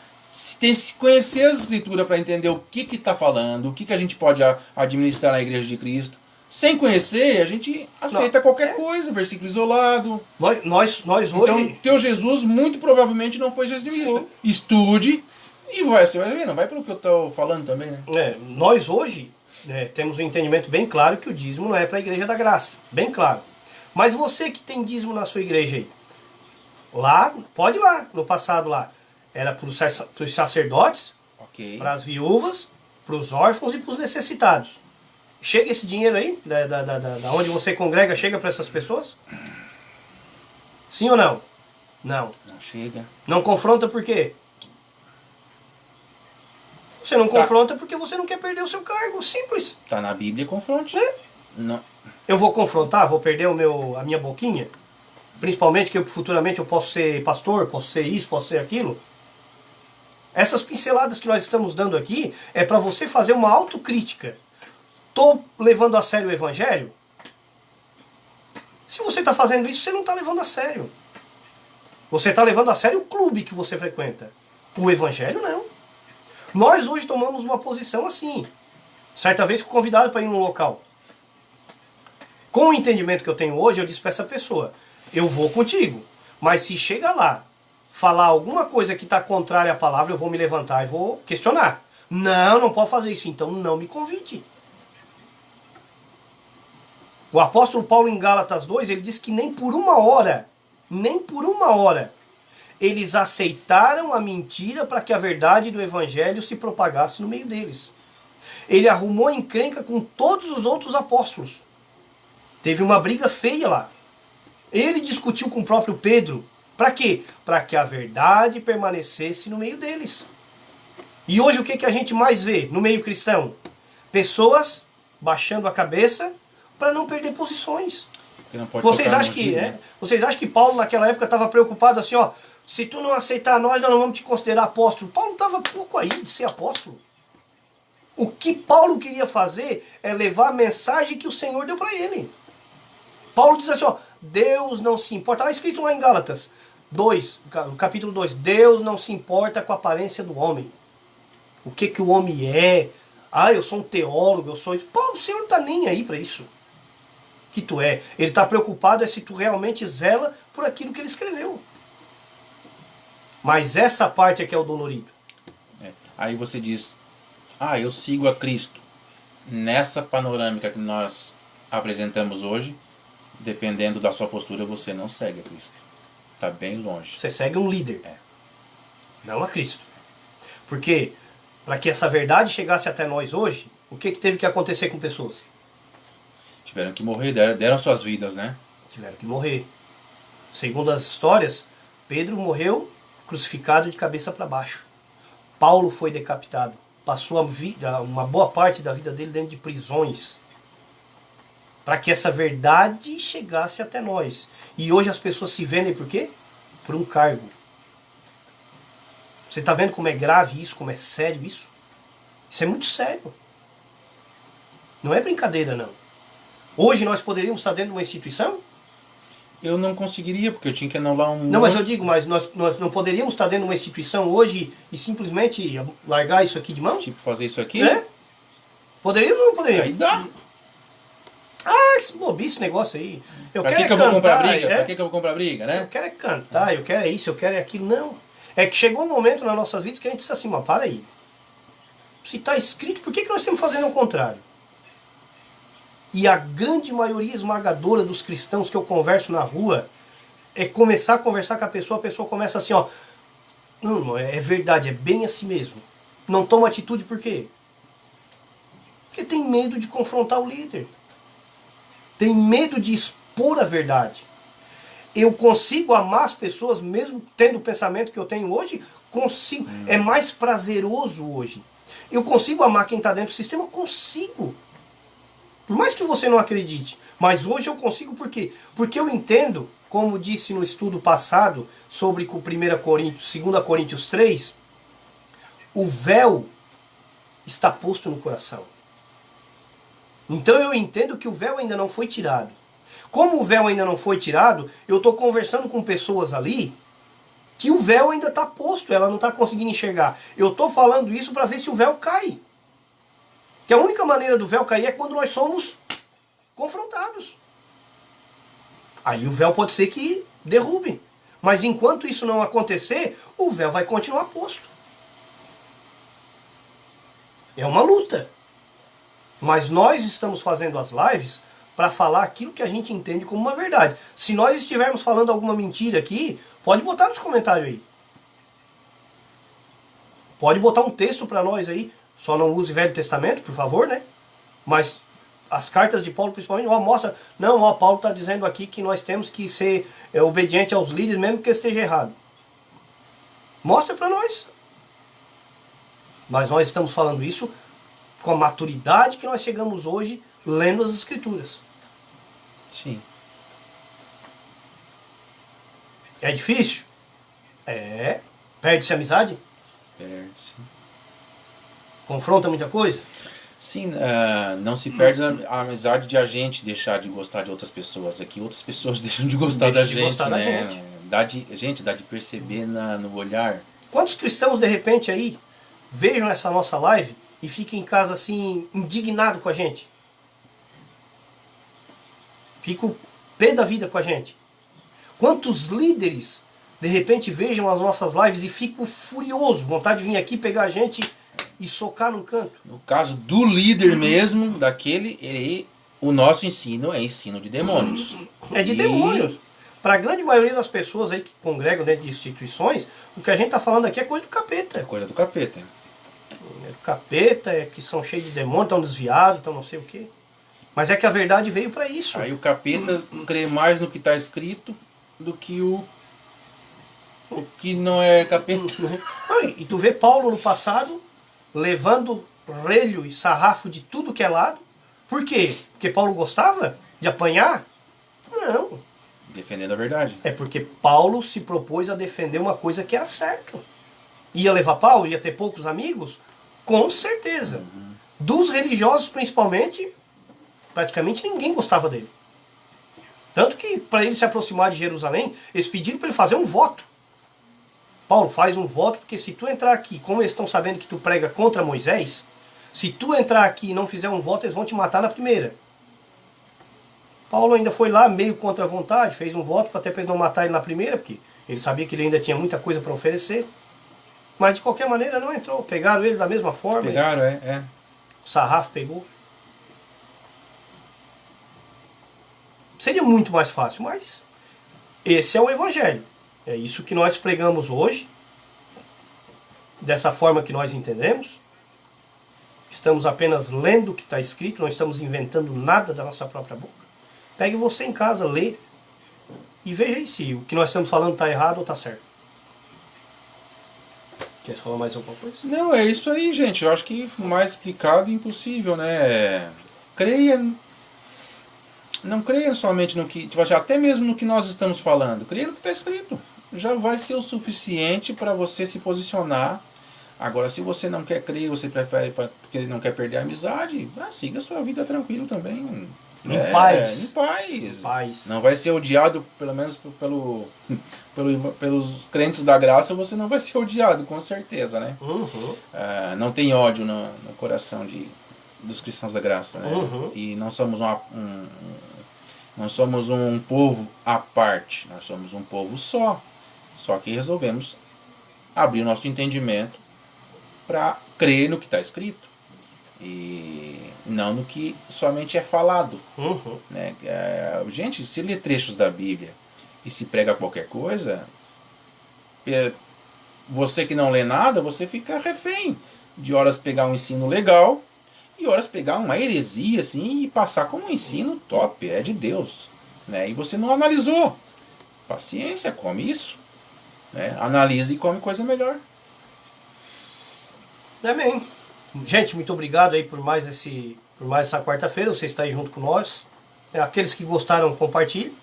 tem que conhecer as escrituras para entender o que está falando, o que a gente pode administrar na igreja de Cristo. Sem conhecer, a gente aceita qualquer coisa, versículo isolado. Nós hoje... Então, teu Jesus muito provavelmente não foi dizimista. Sim. Estude e você vai ver, não vai pelo que eu estou falando também, né? Nós hoje temos um entendimento bem claro que o dízimo não é para a igreja da graça. Bem claro. Mas você que tem dízimo na sua igreja aí, lá, pode ir lá, no passado lá, era para os sacerdotes, Ok. para as viúvas, para os órfãos e para os necessitados. Chega esse dinheiro aí, da onde você congrega, chega para essas pessoas? Sim ou não? Não. Não chega. Não confronta por quê? Você não confronta porque você não quer perder o seu cargo. Simples. Tá na Bíblia, confronte. Não. Eu vou confrontar, vou perder a minha boquinha? Principalmente que futuramente eu posso ser pastor, posso ser isso, posso ser aquilo. Essas pinceladas que nós estamos dando aqui é para você fazer uma autocrítica. Estou levando a sério o evangelho? Se você está fazendo isso, você não está levando a sério. Você está levando a sério o clube que você frequenta. O evangelho não. Nós hoje tomamos uma posição assim. Certa vez fui convidado para ir num local. Com o entendimento que eu tenho hoje, eu disse para essa pessoa, eu vou contigo. Mas se chega lá, falar alguma coisa que está contrária à palavra, eu vou me levantar e vou questionar. Não, não pode fazer isso, então não me convide. O apóstolo Paulo em Gálatas 2, ele diz que nem por uma hora, eles aceitaram a mentira para que a verdade do evangelho se propagasse no meio deles. Ele arrumou encrenca com todos os outros apóstolos. Teve uma briga feia lá. Ele discutiu com o próprio Pedro. Para quê? Para que a verdade permanecesse no meio deles. E hoje o que a gente mais vê no meio cristão? Pessoas baixando a cabeça para não perder posições. Vocês acham que Paulo naquela época estava preocupado assim, ó, se tu não aceitar nós não vamos te considerar apóstolo. Paulo estava pouco aí de ser apóstolo. O que Paulo queria fazer é levar a mensagem que o Senhor deu para ele. Paulo diz assim, ó, Deus não se importa, está escrito lá em Gálatas 2, no capítulo 2, Deus não se importa com a aparência do homem. O que o homem é? Ah, eu sou um teólogo, eu sou isso. Paulo, o Senhor não está nem aí para isso. Que tu é. Ele está preocupado se tu realmente zela por aquilo que ele escreveu. Mas essa parte é que é o dolorido. Aí você diz, eu sigo a Cristo. Nessa panorâmica que nós apresentamos hoje, dependendo da sua postura, você não segue a Cristo. Está bem longe. Você segue um líder. Não a Cristo. Porque, para que essa verdade chegasse até nós hoje, o que teve que acontecer com pessoas? Tiveram que morrer, deram suas vidas, né? Tiveram que morrer. Segundo as histórias, Pedro morreu crucificado de cabeça para baixo. Paulo foi decapitado. Passou uma boa parte da vida dele dentro de prisões. Para que essa verdade chegasse até nós. E hoje as pessoas se vendem por quê? Por um cargo. Você está vendo como é grave isso, como é sério isso? Isso é muito sério. Não é brincadeira, não. Hoje nós poderíamos estar dentro de uma instituição? Eu não conseguiria, porque eu tinha que anular um... Não, mas eu digo, mas nós não poderíamos estar dentro de uma instituição hoje e simplesmente largar isso aqui de mão? Tipo, fazer isso aqui? Poderíamos ou não poderíamos? Aí dá. Que bobice esse negócio aí. Pra que eu vou comprar briga? Pra que eu vou comprar briga, né? Eu quero é cantar, eu quero é isso, eu quero é aquilo. Não. É que chegou um momento nas nossas vidas que a gente disse assim, mas para aí. Se está escrito, por que nós estamos fazendo o contrário? E a grande maioria esmagadora dos cristãos que eu converso na rua é começar a conversar com a pessoa começa assim, ó. Não, irmão, é verdade, é bem assim mesmo. Não toma atitude por quê? Porque tem medo de confrontar o líder. Tem medo de expor a verdade. Eu consigo amar as pessoas mesmo tendo o pensamento que eu tenho hoje? Consigo. É mais prazeroso hoje. Eu consigo amar quem está dentro do sistema? Consigo. Por mais que você não acredite. Mas hoje eu consigo por quê? Porque eu entendo, como disse no estudo passado sobre 2 Coríntios 3, o véu está posto no coração. Então eu entendo que o véu ainda não foi tirado. Como o véu ainda não foi tirado, eu estou conversando com pessoas ali que o véu ainda está posto, ela não está conseguindo enxergar. Eu estou falando isso para ver se o véu cai. Que a única maneira do véu cair é quando nós somos confrontados. Aí o véu pode ser que derrube. Mas enquanto isso não acontecer, o véu vai continuar posto. É uma luta. Mas nós estamos fazendo as lives para falar aquilo que a gente entende como uma verdade. Se nós estivermos falando alguma mentira aqui, pode botar nos comentários aí. Pode botar um texto para nós aí. Só não use Velho Testamento, por favor, né? Mas as cartas de Paulo, principalmente, mostra... Não, Paulo está dizendo aqui que nós temos que ser obediente aos líderes, mesmo que esteja errado. Mostra para nós. Mas nós estamos falando isso com a maturidade que nós chegamos hoje lendo as Escrituras. Sim. É difícil? É. Perde-se a amizade? Perde-se. Confronta muita coisa? Sim, não se perde a amizade de a gente deixar de gostar de outras pessoas. Aqui outras pessoas deixam de gostar da gente, né? Dá de perceber no olhar. Quantos cristãos, de repente, aí, vejam essa nossa live e fiquem em casa, assim, indignado com a gente? Ficam pé da vida com a gente. Quantos líderes, de repente, vejam as nossas lives e ficam furiosos, vontade de vir aqui pegar a gente e socar num canto? No caso do líder mesmo, o nosso ensino é ensino de demônios. É de demônios. Para a grande maioria das pessoas aí que congregam dentro de instituições, o que a gente está falando aqui é coisa do capeta. É coisa do capeta. É do capeta, é que são cheios de demônios, estão desviados, estão não sei o quê. Mas é que a verdade veio para isso. Aí o capeta crê mais no que está escrito do que o que não é capeta. E tu vê Paulo no passado levando relho e sarrafo de tudo que é lado. Por quê? Porque Paulo gostava de apanhar? Não. Defendendo a verdade. É porque Paulo se propôs a defender uma coisa que era certo. Ia levar pau? Ia ter poucos amigos? Com certeza. Dos religiosos, principalmente, praticamente ninguém gostava dele. Tanto que, para ele se aproximar de Jerusalém, eles pediram para ele fazer um voto. Paulo, faz um voto, porque se tu entrar aqui, como eles estão sabendo que tu prega contra Moisés, se tu entrar aqui e não fizer um voto, eles vão te matar na primeira. Paulo ainda foi lá, meio contra a vontade, fez um voto até para eles não matar ele na primeira, porque ele sabia que ele ainda tinha muita coisa para oferecer. Mas de qualquer maneira não entrou. Pegaram ele da mesma forma. Pegaram, é. O sarrafo pegou. Seria muito mais fácil, mas esse é o Evangelho. É isso que nós pregamos hoje, dessa forma que nós entendemos. Estamos apenas lendo o que está escrito, não estamos inventando nada da nossa própria boca. Pegue você em casa, lê e veja aí se o que nós estamos falando está errado ou está certo. Quer falar mais alguma coisa? Não, é isso aí, gente. Eu acho que mais explicado impossível, né? Creia. Não creia somente no que. Até mesmo no que nós estamos falando. Creia no que está escrito. Já vai ser o suficiente para você se posicionar. Agora, se você não quer crer, você prefere porque não quer perder a amizade, siga a sua vida tranquilo também. Em paz. Em paz. Em paz. Não vai ser odiado, pelo menos pelos crentes da graça, você não vai ser odiado, com certeza, né? Não tem ódio no coração dos cristãos da graça, né? E não somos não somos um povo à parte, nós somos um povo só. Só que resolvemos abrir o nosso entendimento para crer no que está escrito e não no que somente é falado. Né? Gente, se lê trechos da Bíblia e se prega qualquer coisa, você que não lê nada, você fica refém de horas pegar um ensino legal e horas pegar uma heresia assim e passar como um ensino top, é de Deus, né? E você não analisou. Paciência, come isso, né? Analise e come coisa melhor. Amém. Gente, muito obrigado aí por mais essa quarta-feira. Você está aí junto com nós. Aqueles que gostaram, compartilhem,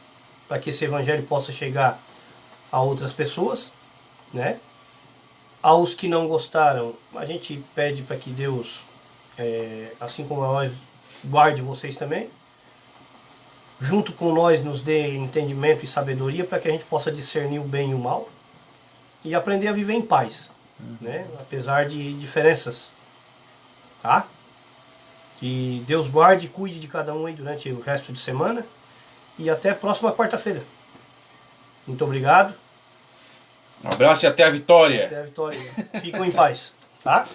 para que esse evangelho possa chegar a outras pessoas, né? Aos que não gostaram, a gente pede para que Deus, assim como nós, guarde vocês também. Junto com nós nos dê entendimento e sabedoria para que a gente possa discernir o bem e o mal e aprender a viver em paz, né? Apesar de diferenças, tá? Que Deus guarde e cuide de cada um aí durante o resto de semana e até a próxima quarta-feira. Muito obrigado. Um abraço e até a vitória. Até a vitória. Fiquem em paz, tá?